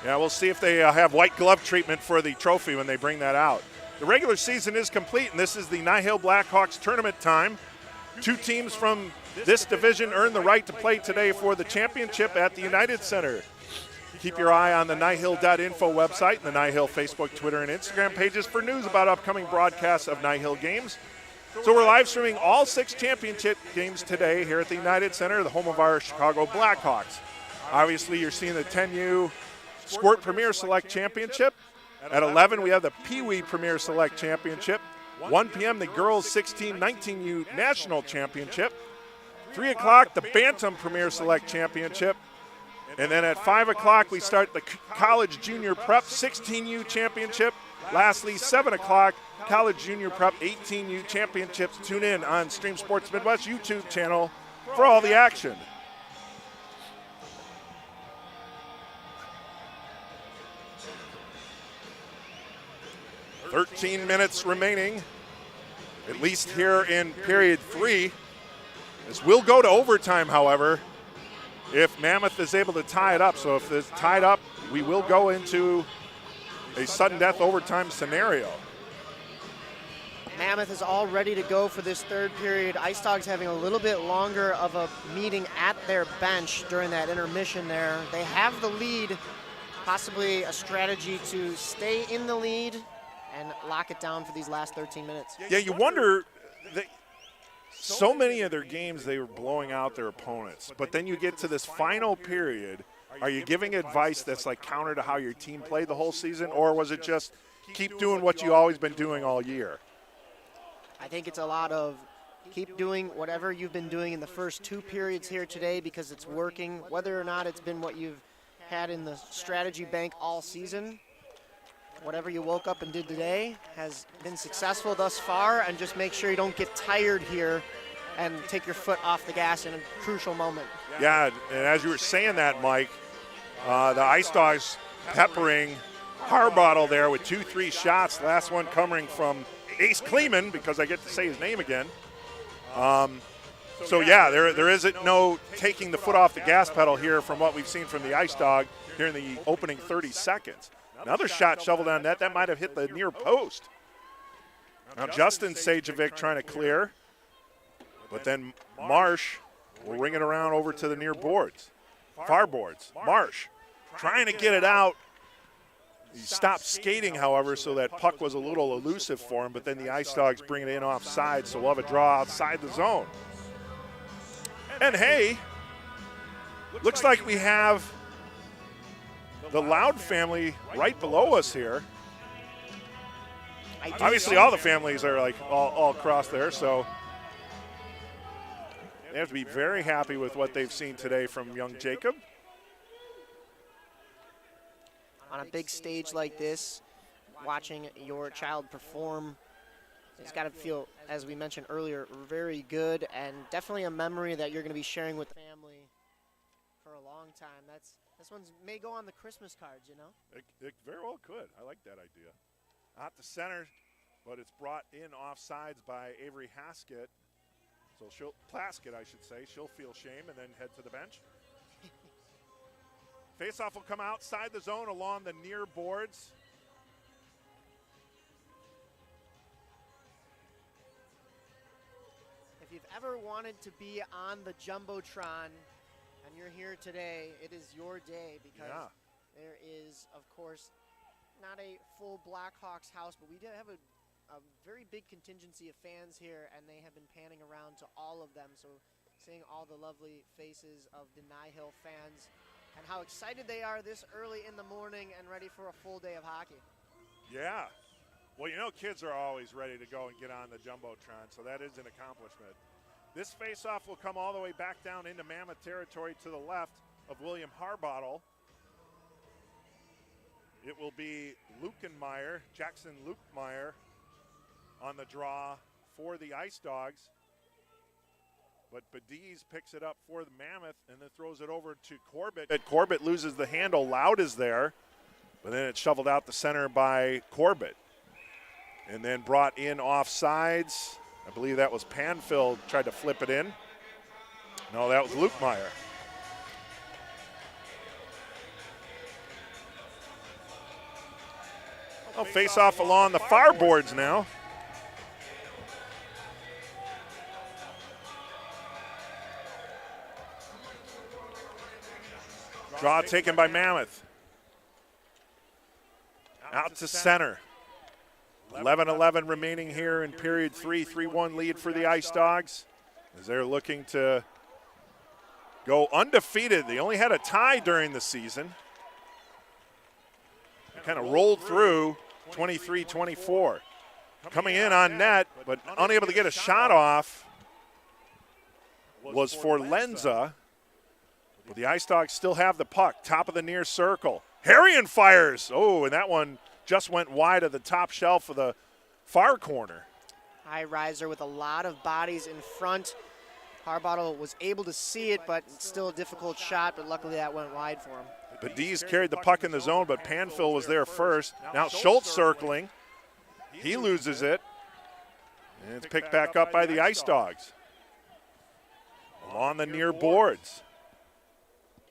Yeah, we'll see if they have white glove treatment for the trophy when they bring that out. The regular season is complete, and this is the NIHL Blackhawks tournament time. 2 teams from this division earn the right to play today for the championship at the United Center. Keep your eye on the NIHL.info website and the NIHL Facebook, Twitter, and Instagram pages for news about upcoming broadcasts of NIHL games. So we're live streaming all 6 championship games today here at the United Center, the home of our Chicago Blackhawks. Obviously, you're seeing the 10U Squirt Premier Select Championship. At 11, we have the Pee Wee Premier Select Championship. 1 p.m., the Girls 16-19U National Championship. 3 o'clock, the Bantam Premier Select Championship. And then at 5 o'clock, we start the College Junior Prep 16U Championship. Lastly, 7 o'clock, College Junior Prep 18U Championships. Tune in on Stream Sports Midwest YouTube channel for all the action. "13 minutes remaining, at least here in period 3. This will go to overtime, however, if Mammoth is able to tie it up. So if it's tied up, we will go into a sudden death overtime scenario. Mammoth is all ready to go for this third period. Ice Dogs having a little bit longer of a meeting at their bench during that intermission there. They have the lead, possibly a strategy to stay in the lead and lock it down for these last 13 minutes. Yeah, you wonder, so many of their games they were blowing out their opponents, but then you get to this final period, are you giving advice that's like counter to how your team played the whole season, or was it just keep doing what you've always been doing all year? I think it's a lot of keep doing whatever you've been doing in the first 2 periods here today because it's working, whether or not it's been what you've had in the strategy bank all season. Whatever you woke up and did today has been successful thus far, and just make sure you don't get tired here and take your foot off the gas in a crucial moment. Yeah, and as you were saying that, Mike, the Ice Dogs peppering Harbottle there with 2-3 shots, last one coming from Ace Kleeman, because I get to say his name again. So yeah, there isn't no taking the foot off the gas pedal here from what we've seen from the Ice Dog here in the opening 30 seconds. Another shot shoveled on net. That might have hit the near post. Now Justin Sajovic trying to clear. But then Marsh will ring it around over to the near boards. Far boards. Marsh trying to get it out. He stopped skating, however, so that puck was a little elusive for him. But then the Ice Dogs bring it in offside, so we'll have a draw outside the zone. And hey, looks like we have the Loud family right below us here. Obviously, all the families are like all across there, so they have to be very happy with what they've seen today from young Jacob. On a big stage like this, watching your child perform, it's got to feel, as we mentioned earlier, very good, and definitely a memory that you're going to be sharing with the family for a long time. This one may go on the Christmas cards, you know? It very well could. I like that idea. Out to center, but it's brought in offsides by Avery Plaskett, I should say. She'll feel shame and then head to the bench. Faceoff will come outside the zone along the near boards. If you've ever wanted to be on the Jumbotron and you're here today, it is your day because there is, of course, not a full Blackhawks house, but we do have a very big contingency of fans here, and they have been panning around to all of them. So seeing all the lovely faces of the NIHL fans and how excited they are this early in the morning and ready for a full day of hockey. Yeah. Well, you know, kids are always ready to go and get on the Jumbotron, so that is an accomplishment. This faceoff will come all the way back down into Mammoth territory to the left of William Harbottle. It will be Jackson Lukemeyer on the draw for the Ice Dogs. But Badiz picks it up for the Mammoth and then throws it over to Corbett. Corbett loses the handle. Loud is there, but then it's shoveled out the center by Corbett. And then brought in offsides. I believe that was Panfield tried to flip it in. No, that was Lukemeyer. Well, face off along the far boards now. Draw taken by Mammoth. Out to center. 11-11 remaining here in period 3. 3-1 lead for the Ice Dogs as they're looking to go undefeated. They only had a tie during the season. They kind of rolled through 23-24. Coming in on net, but unable to get a shot off, was for Lenza. But the Ice Dogs still have the puck, top of the near circle. Harrion fires. Oh, and that one just went wide of the top shelf of the far corner. High riser with a lot of bodies in front. Harbottle was able to see it, but it's still a difficult shot, but luckily that went wide for him. Badiz carried the puck in the zone, but Panfil was there first. Now Schultz circling. He loses it. And it's picked back up by the Ice Dogs. On the near boards.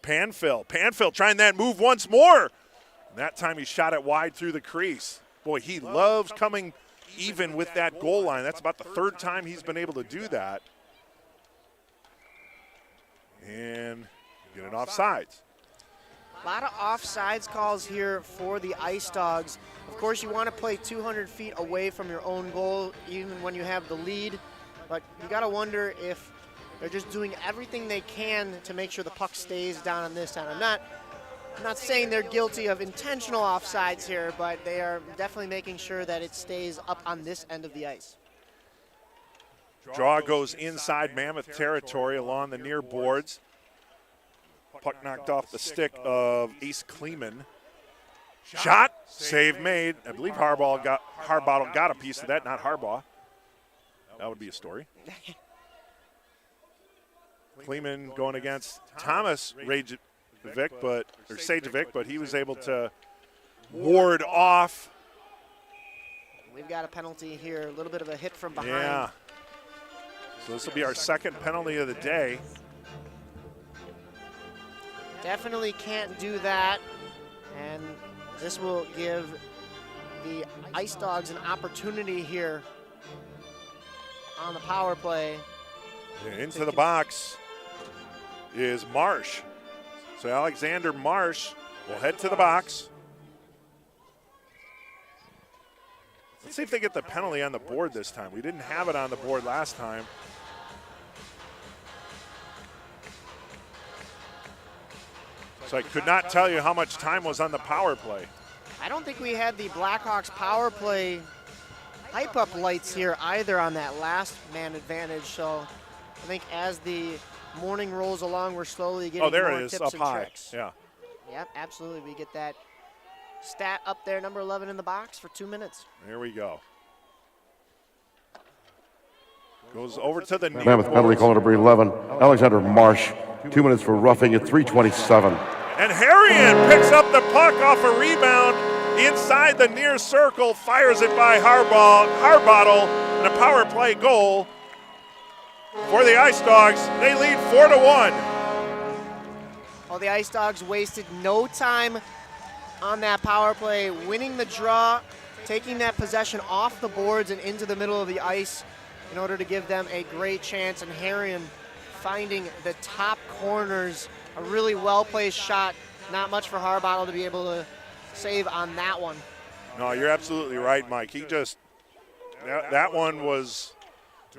Panfil trying that move once more. And that time he shot it wide through the crease. Boy, he loves coming even with that goal line. That's about the third time he's been able to do that. And get it offsides. A lot of offsides calls here for the Ice Dogs. Of course, you want to play 200 feet away from your own goal, even when you have the lead. But you got to wonder if they're just doing everything they can to make sure the puck stays down on this end. I'm not saying they're guilty of intentional offsides here, but they are definitely making sure that it stays up on this end of the ice. Draw goes inside Mammoth territory along the near boards. Puck knocked off the stick of Ace Kleeman. Shot, save made. I believe Harbottle got a piece of that, not Harbaugh. That would be a story. Kleeman going against Thomas Sajovic, but he was able to ward off. We've got a penalty here, a little bit of a hit from behind. Yeah. So this will be our second penalty of the day. Definitely can't do that, and this will give the Ice Dogs an opportunity here on the power play. And into the box is Marsh. So Alexander Marsh will head to the box. Let's see if they get the penalty on the board this time. We didn't have it on the board last time. So I could not tell you how much time was on the power play. I don't think we had the Blackhawks power play hype-up lights here either on that last man advantage. So I think as the morning rolls along, we're slowly getting more tips up and high. tricks. Yeah. Yep, absolutely. We get that stat up there, number 11 in the box for 2 minutes. There we go. Goes over to the near Mammoth penalty boards. call number 11, Alexander Marsh. 2 minutes for roughing at 3:27. And Harrion picks up the puck off a rebound inside the near circle, fires it by Harbottle, and a power play goal for the Ice Dogs. They lead 4-1. Well, the Ice Dogs wasted no time on that power play, winning the draw, taking that possession off the boards and into the middle of the ice in order to give them a great chance. And Harrion finding the top corners, a really well-placed shot. Not much for Harbottle to be able to save on that one. No, you're absolutely right, Mike. He just, that one was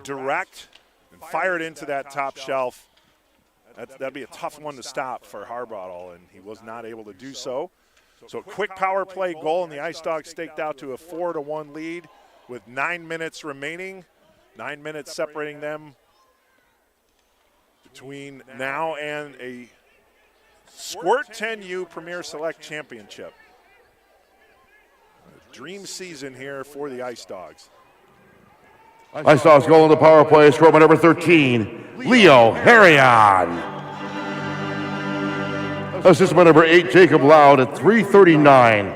direct and fired into that top shelf. That'd be a tough one to stop for Harbottle, and he was not able to do so. So a quick power play goal, and the Ice Dogs staked out to a 4-1 lead with 9 minutes remaining. 9 minutes separating them between now and a Squirt 10U Premier Select Championship. A dream season here for the Ice Dogs. Ice Dogs goal on the power play, scored by number 13, Leo Harrion. Assisted by number 8, Jacob Loud at 3:39.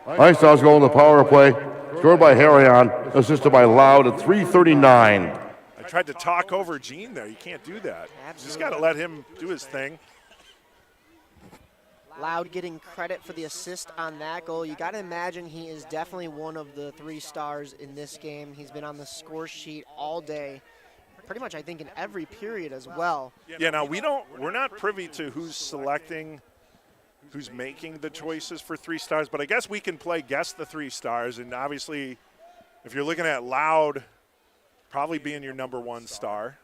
Ice Dogs goal on the power play, scored by Harrion, assisted by Loud at 3:39. I tried to talk over Gene there. You can't do that. You just got to let him do his thing. Loud getting credit for the assist on that goal. You got to imagine he is definitely one of the 3 stars in this game. He's been on the score sheet all day. pretty much, I think, in every period as well. Yeah, now we're not privy to who's selecting, who's making the choices for 3 stars, but I guess we can play guess the 3 stars, and obviously if you're looking at Loud probably being your number 1 star.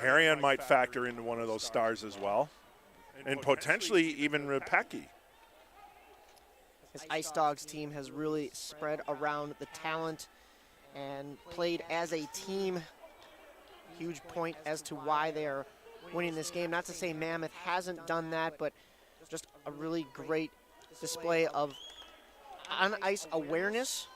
Harian might factor into one of those stars as well, and potentially even Repecki. This Ice Dogs team has really spread around the talent and played as a team. Huge point as to why they are winning this game. Not to say Mammoth hasn't done that, but just a really great display of on-ice awareness,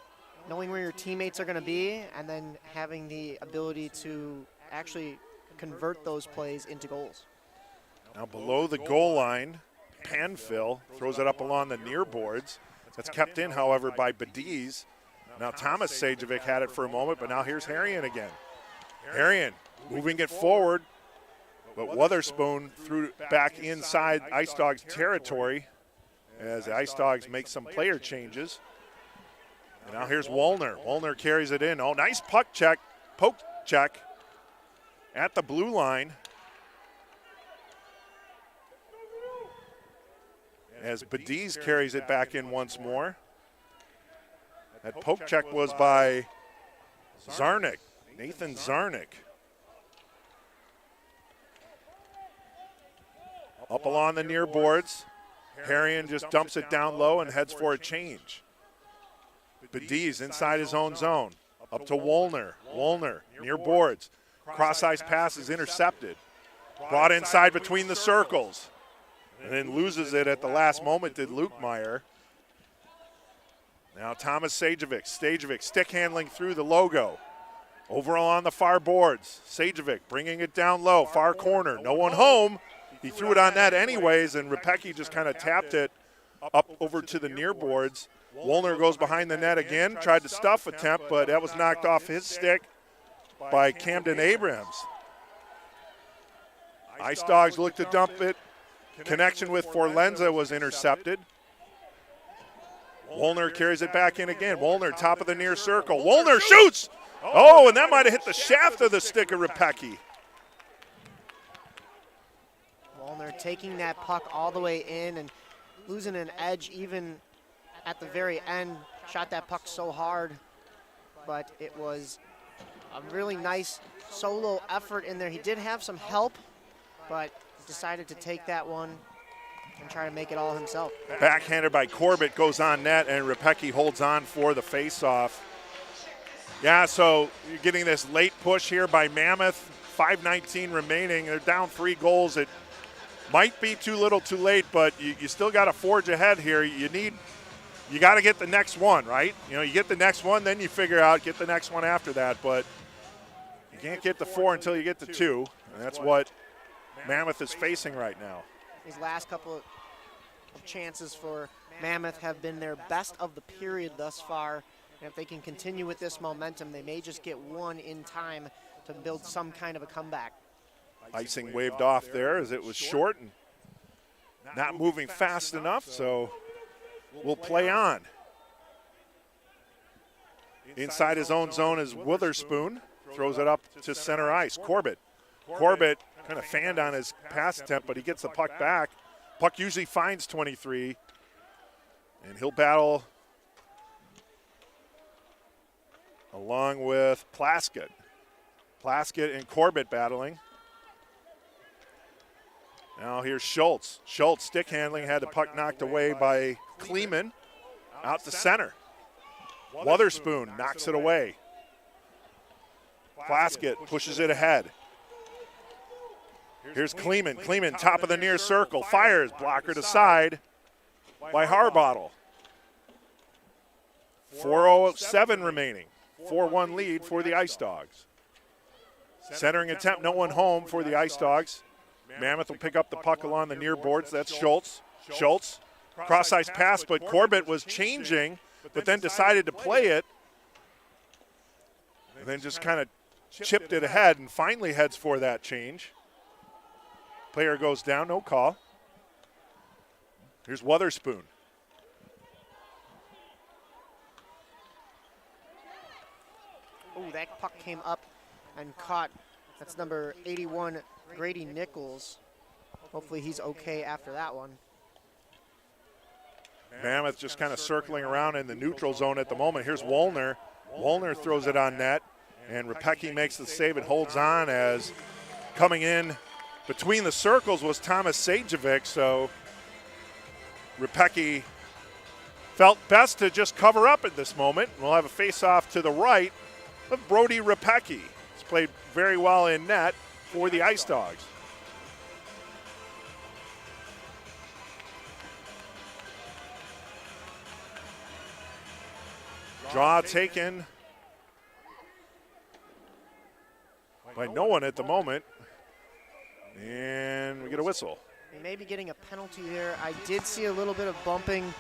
knowing where your teammates are going to be, and then having the ability to actually convert those plays into goals. Now below the goal line, Panfill throws it up along the near boards. That's kept in, however, by Bediz. Now Thomas Sajovic had it for a moment, but now here's Harian again. Harian moving it forward, but Witherspoon threw back inside Ice Dogs territory as the Ice Dogs make some player changes. And now here's Wollner. Wollner carries it in. Oh, nice poke check at the blue line. As Bediz carries it back in once more. That poke check was by Zarnik, Nathan Zarnik. Up along the near boards. Harian just dumps it down low and heads for a change. Bediz inside his own zone. Up to Wollner. Wollner near boards. Cross-ice pass is intercepted. Brought inside between the circles. And then loses it at the last moment, did Luke Meyer. Now Thomas Sajovic. Stajovic stick handling through the logo. Over on the far boards. Sajovic bringing it down low, far corner. No one home. He threw it on net anyways, and Repecki just kind of tapped it up over to the near boards. Wollner goes behind the net again, tried to stuff attempt, but that was knocked off his stick by Camden Abrams. Ice Dogs looked to dump it. Connection with Forlenza was intercepted. Wollner carries it back in again. Wollner, top of the near circle. Wollner shoots! Oh, and that might have hit the shaft of the stick of Repecki. Wollner taking that puck all the way in and losing an edge even at the very end. Shot that puck so hard, but it was a really nice solo effort in there. He did have some help, but decided to take that one and try to make it all himself. Backhanded by Corbett goes on net, and Repecki holds on for the faceoff. Yeah, so you're getting this late push here by Mammoth. 5:19 remaining. They're down 3 goals. It might be too little too late, but you still got to forge ahead here. You got to get the next one, right? You know, you get the next one, then you figure out, get the next one after that, but you can't get to 4 until you get to 2, and that's what Mammoth is facing right now. These last couple of chances for Mammoth have been their best of the period thus far, and if they can continue with this momentum, they may just get one in time to build some kind of a comeback. Icing waved off there as it was short and not moving fast enough, so we'll play on. Inside his own zone is Witherspoon. Throws it up to center ice. Corbett kind of fanned on his pass attempt, but he gets the puck back. Puck usually finds 23, and he'll battle along with Plaskett. Plaskett and Corbett battling. Now here's Schultz. Schultz stick handling, had the puck knocked away by Kleeman. Out to center. Witherspoon knocks it away. Plaskett pushes it ahead. Here's Kleeman. Kleeman, top of the near circle, fires, blocker to side by Harbottle. 4:07 remaining. 4-1 lead for the Ice Dogs. Centering attempt, no one home for the Ice Dogs. Mammoth will pick up the puck along the near boards. That's Schultz. Schultz, cross-ice pass, but Corbett was changing, but then decided to play it. And then just kind of chipped it ahead and finally heads for that change. Player goes down, no call. Here's Witherspoon. Oh, that puck came up and caught. That's number 81, Grady Nichols. Hopefully he's okay after that one. Mammoth just kind of circling around in the neutral zone at the moment. Here's Wollner. Wollner throws it on net, and Repecki makes the save and holds on, as coming in between the circles was Thomas Sajovic, so Repecki felt best to just cover up at this moment. We'll have a face-off to the right of Brody Repecki. He's played very well in net for the Ice Dogs. Draw taken by no one at the moment. And we get a whistle. They may be getting a penalty there. I did see a little bit of bumping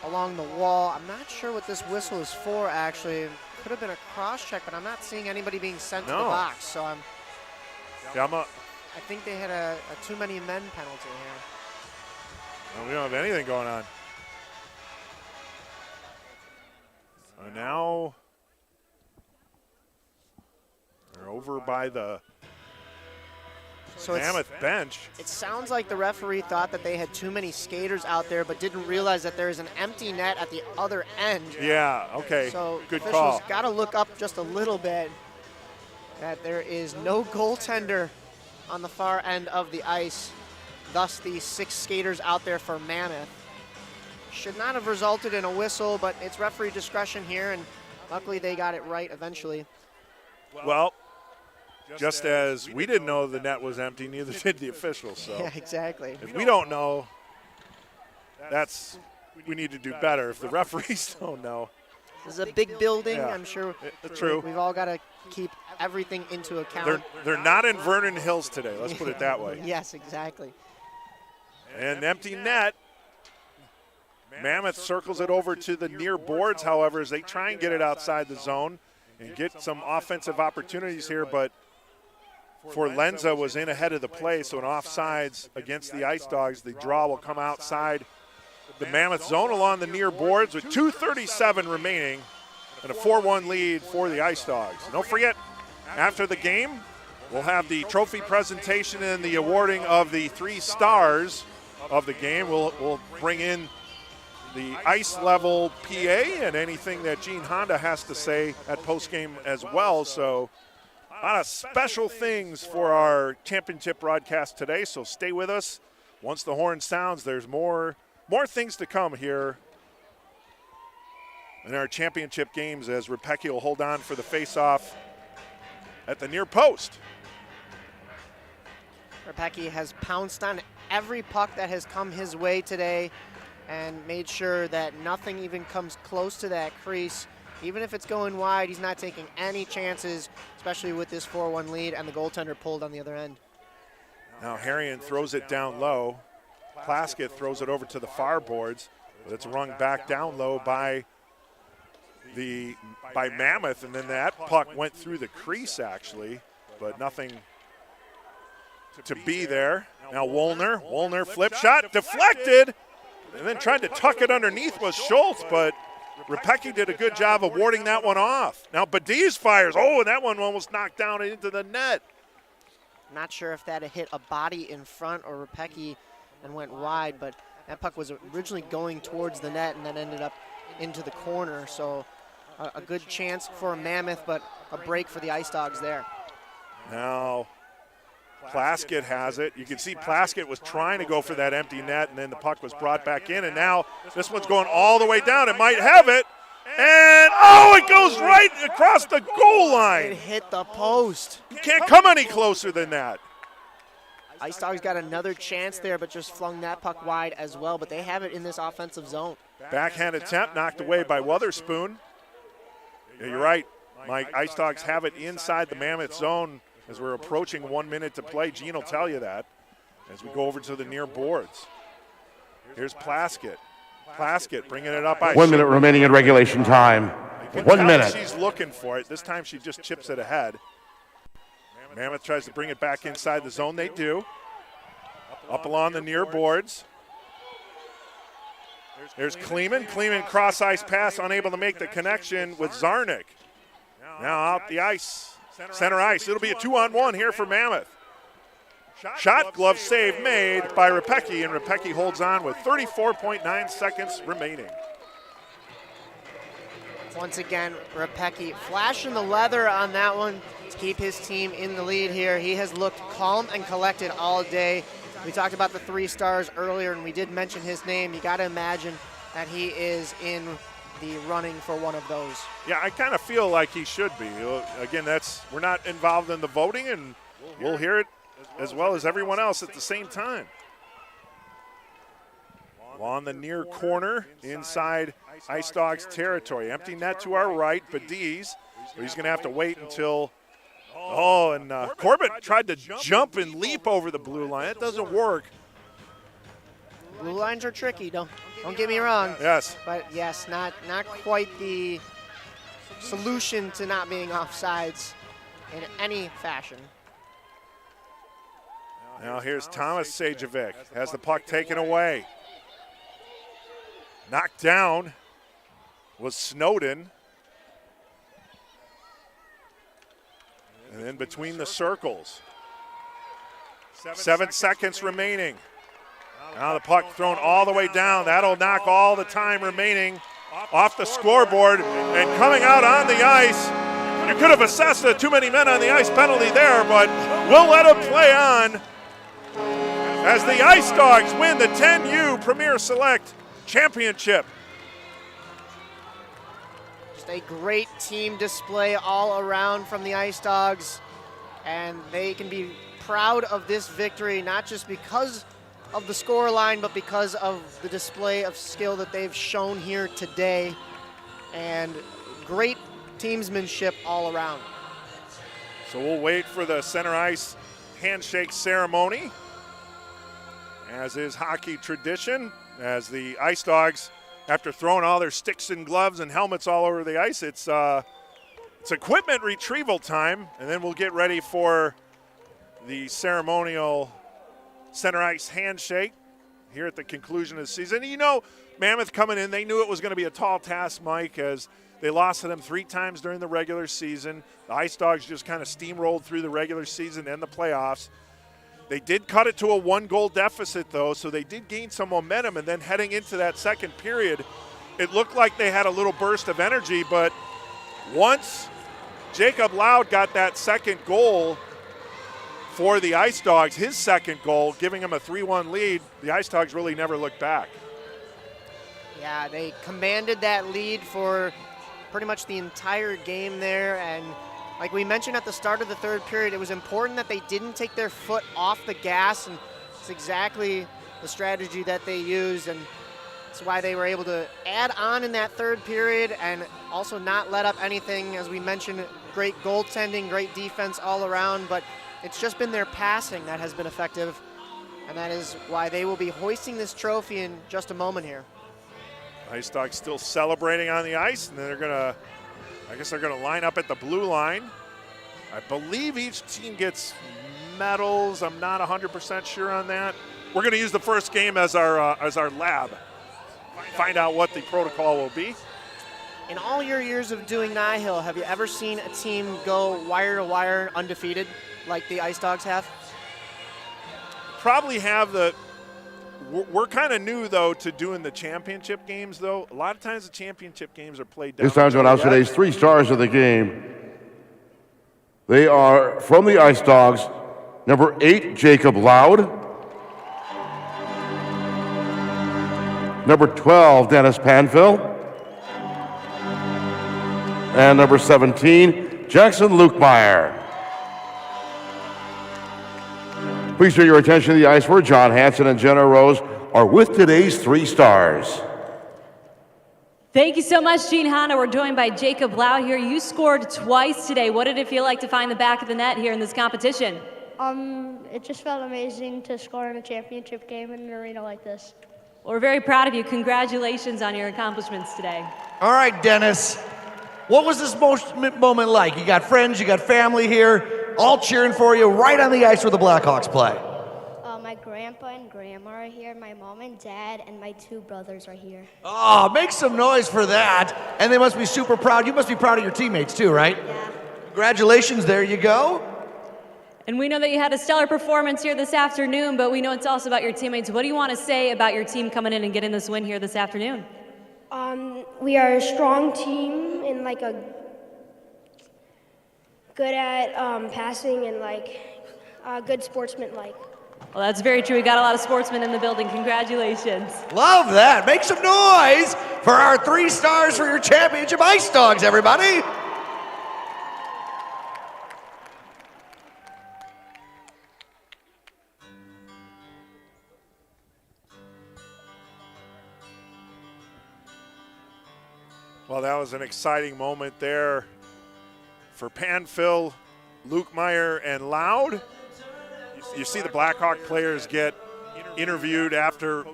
along the wall. I'm not sure what this whistle is for, actually. It could have been a cross-check, but I'm not seeing anybody being sent to the box. So I think they had a too many men penalty here. Well, we don't have anything going on. Now they're over by the Mammoth bench. It sounds like the referee thought that they had too many skaters out there, but didn't realize that there is an empty net at the other end. Yeah, okay, so good call. Got to look up just a little bit that there is no goaltender on the far end of the ice, thus the 6 skaters out there for Mammoth. Should not have resulted in a whistle, but it's referee discretion here, and luckily they got it right eventually. Well, just as we didn't know the net was empty, neither did the officials. So yeah, exactly. If we don't know, we need to do better. If the referees don't know. This is a big building. Yeah. I'm sure True. We've all got to keep everything into account. They're not in Vernon Hills today, let's put it that way. Yes, exactly. And empty net. Mammoth circles it over to the near boards, however, as they try and get it outside the zone and get some offensive opportunities here, but Forlenza was in ahead of the play, so an offsides against the Ice Dogs. The draw will come outside the Mammoth zone along the near boards with 2:37 remaining and a 4-1 lead for the Ice Dogs. Don't forget, after the game, we'll have the trophy presentation and the awarding of the 3 stars of the game. We'll bring in the ice level PA and anything that Gene Honda has to say at postgame as well. So a lot of special things for our championship broadcast today, so stay with us. Once the horn sounds, there's more things to come here in our championship games, as Repecki will hold on for the face-off at the near post. Repecki has pounced on every puck that has come his way today and made sure that nothing even comes close to that crease. Even if it's going wide, he's not taking any chances, especially with this 4-1 lead and the goaltender pulled on the other end. Now Harrion throws it down low. Plaskett throws it over to the far boards, but it's rung back down low by Mammoth, and then that puck went through the crease actually, but nothing to be there. Now Wollner flip shot, deflected, and then tried to tuck it underneath was Schultz, but Repecki did a good job of warding that one off. Now Badiz fires. Oh, and that one almost knocked down into the net. Not sure if that had hit a body in front or Repecki and went wide, but that puck was originally going towards the net and then ended up into the corner. So a good chance for Mammoth, but a break for the Ice Dogs there. Now Plaskett has it. You can see Plaskett was trying to go for that empty net, and then the puck was brought back in, and now this one's going all the way down. It might have it, and oh, it goes right across the goal line. It hit the post. You can't come any closer than that. Ice Dogs got another chance there, but just flung that puck wide as well, but they have it in this offensive zone. Backhand attempt knocked away by Wotherspoon. Yeah, you're right, Mike. Ice Dogs have it inside the Mammoth zone as we're approaching 1 minute to play. Gene will tell you that as we go over to the near boards. Here's Plaskett. Plaskett bringing it up. 1 minute remaining in regulation time. 1 minute. She's looking for it. This time she just chips it ahead. Mammoth tries to bring it back inside the zone. They do. Up along the near boards. There's Kleeman. Kleeman cross-ice pass, unable to make the connection with Zarnik. Now out the ice, center ice. It'll be a 2-on-1 here for Mammoth. Shot, glove save made by Repecki, and Repecki holds on with 34.9 seconds remaining. Once again, Repecki flashing the leather on that one to keep his team in the lead here. He has looked calm and collected all day. We talked about the 3 stars earlier, and we did mention his name. You got to imagine that he is in the running for one of those. Yeah, I kind of feel like he should be. Again, we're not involved in the voting, and we'll hear it as well as everyone else at the same time. On the near corner, inside Ice Dogs territory. Empty net to our right, Badiz. But he's going to have to wait until, Corbett tried to jump and leap over the blue line. That doesn't work. Blue lines are tricky, don't get me wrong. Yes. But yes, not quite the solution to not being offsides in any fashion. Now here's Thomas Sajovic, has the puck taken away. Knocked down was Snowden. And then between the circles. 7 seconds remaining. Now the puck thrown all the way down. That'll knock all the time remaining off the scoreboard. And coming out on the ice, you could have assessed a too many men on the ice penalty there, but we'll let him play on as the Ice Dogs win the 10U Premier Select Championship. Just a great team display all around from the Ice Dogs, and they can be proud of this victory, not just because of the score line, but because of the display of skill that they've shown here today, and great teamsmanship all around. So we'll wait for the center ice handshake ceremony, as is hockey tradition, as the Ice Dogs, after throwing all their sticks and gloves and helmets all over the ice, it's equipment retrieval time, and then we'll get ready for the ceremonial center ice handshake here at the conclusion of the season. You know, Mammoth coming in, they knew it was going to be a tall task, Mike, as they lost to them 3 times during the regular season. The Ice Dogs just kind of steamrolled through the regular season and the playoffs. They did cut it to a 1-goal deficit, though, so they did gain some momentum. And then heading into that second period, it looked like they had a little burst of energy. But once Jacob Loud got that second goal for the Ice Dogs, his second goal, giving them a 3-1 lead, the Ice Dogs really never looked back. Yeah, they commanded that lead for pretty much the entire game there, and like we mentioned at the start of the third period, it was important that they didn't take their foot off the gas, and it's exactly the strategy that they used, and that's why they were able to add on in that third period and also not let up anything. As we mentioned, great goaltending, great defense all around, but it's just been their passing that has been effective, and that is why they will be hoisting this trophy in just a moment here. Ice Dogs still celebrating on the ice, and then I guess they're gonna line up at the blue line. I believe each team gets medals. I'm not 100% sure on that. We're gonna use the first game as our lab. Find out what the protocol will be. In all your years of doing NIHL, have you ever seen a team go wire to wire undefeated like the Ice Dogs have? Probably have the. We're kind of new, though, to doing the championship games, though. A lot of times the championship games are played down. This time to announce today's 3 stars of the game. They are from the Ice Dogs, number 8, Jacob Loud. Number 12, Dennis Panville. And number 17, Jackson Lukemeyer. Please turn your attention to the ice where John Hansen and Jenna Rose are with today's 3 stars. Thank you so much, Gene Hanna. We're joined by Jacob Loud here. You scored twice today. What did it feel like to find the back of the net here in this competition? It just felt amazing to score in a championship game in an arena like this. Well, we're very proud of you. Congratulations on your accomplishments today. All right, Dennis. What was this moment like? You got friends, you got family here, all cheering for you right on the ice where the Blackhawks play. my grandpa and grandma are here, my mom and dad, and my 2 brothers are here. Oh, make some noise for that. And they must be super proud. You must be proud of your teammates too, right? Yeah. Congratulations, there you go. And we know that you had a stellar performance here this afternoon, but we know it's also about your teammates. What do you want to say about your team coming in and getting this win here this afternoon? We are a strong team and like a good at passing and like good sportsman-like. Well, that's very true. We got a lot of sportsmen in the building. Congratulations. Love that. Make some noise for our 3 stars for your championship Ice Dogs, everybody. Well, that was an exciting moment there for Panfil, Luke Meyer, and Loud. You see the Blackhawk players get interviewed after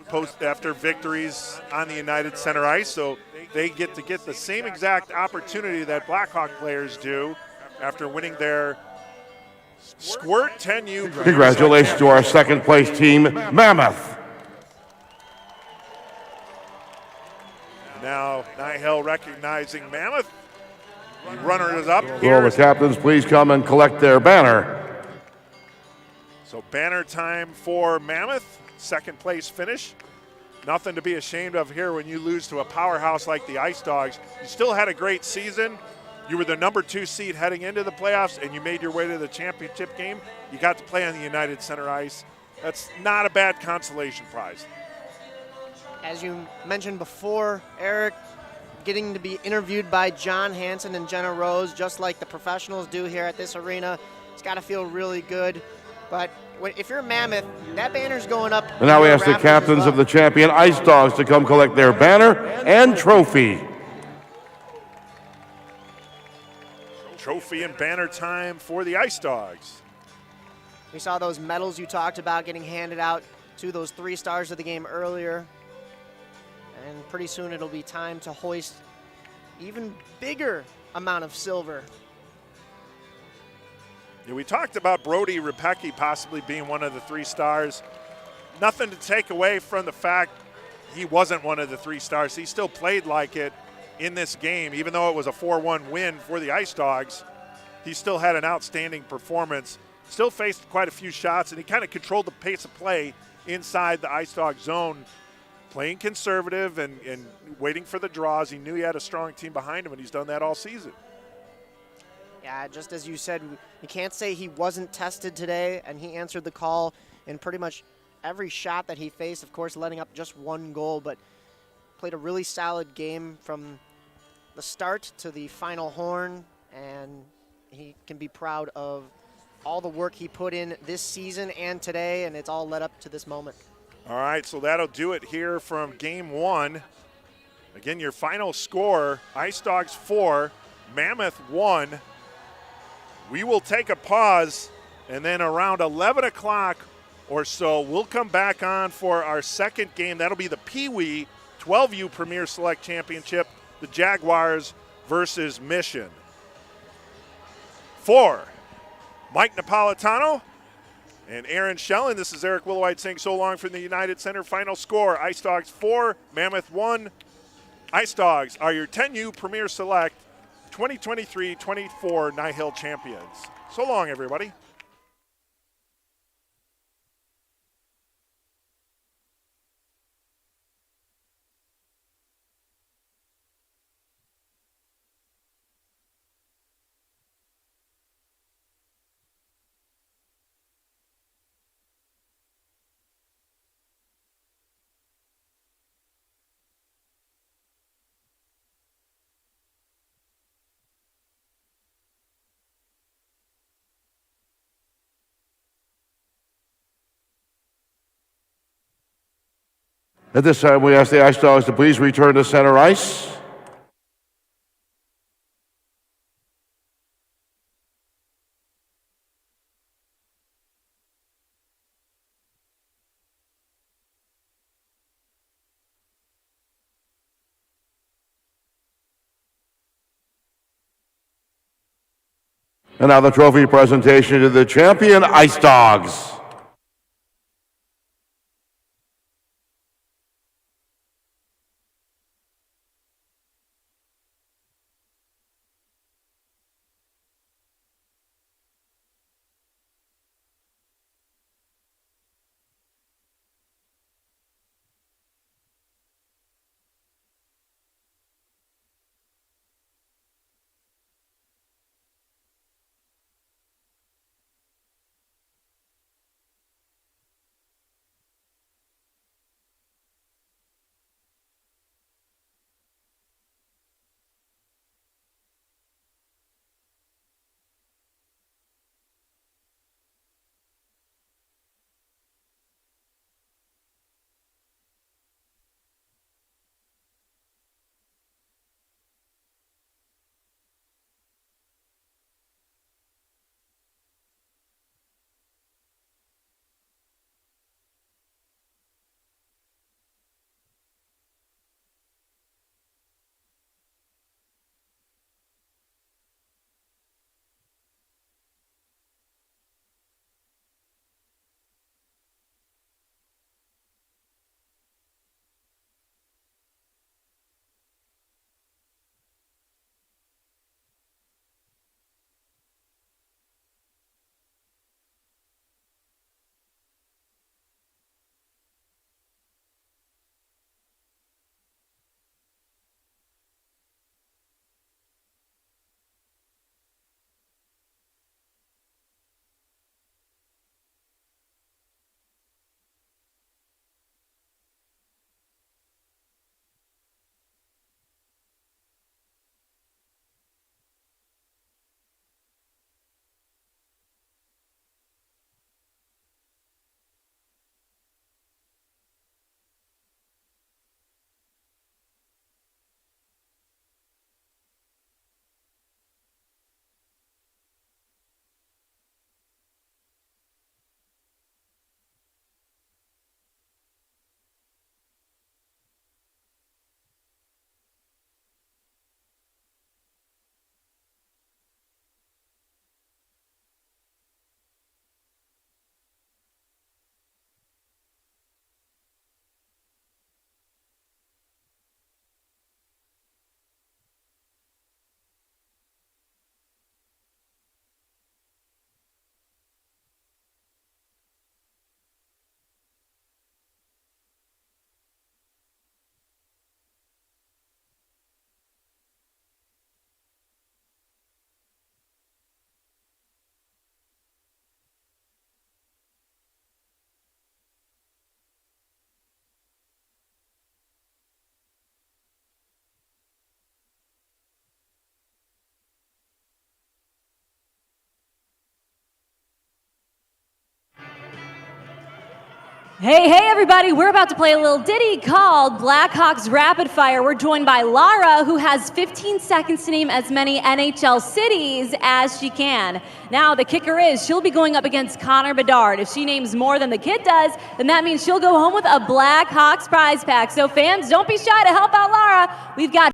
victories on the United Center ice, so they get the same exact opportunity that Blackhawk players do after winning their Squirt 10U. Congratulations to our second place team, Mammoth. Now NIHL recognizing Mammoth. The runner is up. Will the captains please come and collect their banner? So banner time for Mammoth, second place finish. Nothing to be ashamed of here when you lose to a powerhouse like the Ice Dogs. You still had a great season. You were the number 2 seed heading into the playoffs, and you made your way to the championship game. You got to play on the United Center ice. That's not a bad consolation prize. As you mentioned before, Eric, getting to be interviewed by John Hansen and Jenna Rose, just like the professionals do here at this arena, it's got to feel really good. But if you're Mammoth, that banner's going up. And now we ask the captains of the champion Ice Dogs to come collect their banner and trophy. Trophy and banner time for the Ice Dogs. We saw those medals you talked about getting handed out to those 3 stars of the game earlier. And pretty soon it'll be time to hoist even bigger amount of silver. Yeah, we talked about Brody Repecki possibly being one of the 3 stars. Nothing to take away from the fact he wasn't one of the 3 stars. He still played like it in this game. Even though it was a 4-1 win for the Ice Dogs, he still had an outstanding performance. Still faced quite a few shots, and he kind of controlled the pace of play inside the Ice Dog zone, playing conservative and waiting for the draws. He knew he had a strong team behind him, and he's done that all season. Yeah, just as you said, you can't say he wasn't tested today, and he answered the call in pretty much every shot that he faced, of course, letting up just 1 goal, but played a really solid game from the start to the final horn, and he can be proud of all the work he put in this season and today, and it's all led up to this moment. All right, so that'll do it here from game 1. Again, your final score, Ice Dogs 4, Mammoth 1. We will take a pause, and then around 11 o'clock or so, we'll come back on for our second game. That'll be the Pee Wee 12U Premier Select Championship, the Jaguars versus Mission. For Mike Napolitano and Aaron Schellen, this is Eric Willowite saying so long from the United Center. Final score, Ice Dogs 4, Mammoth 1. Ice Dogs are your 10U Premier Select 2023-24 NIHL champions. So long, everybody. At this time, we ask the Ice Dogs to please return to center ice. And now the trophy presentation to the champion Ice Dogs. Hey, everybody, we're about to play a little ditty called Blackhawks Rapid Fire. We're joined by Lara, who has 15 seconds to name as many NHL cities as she can. Now, the kicker is she'll be going up against Connor Bedard. If she names more than the kid does, then that means she'll go home with a Blackhawks prize pack. So fans, don't be shy to help out Lara. We've got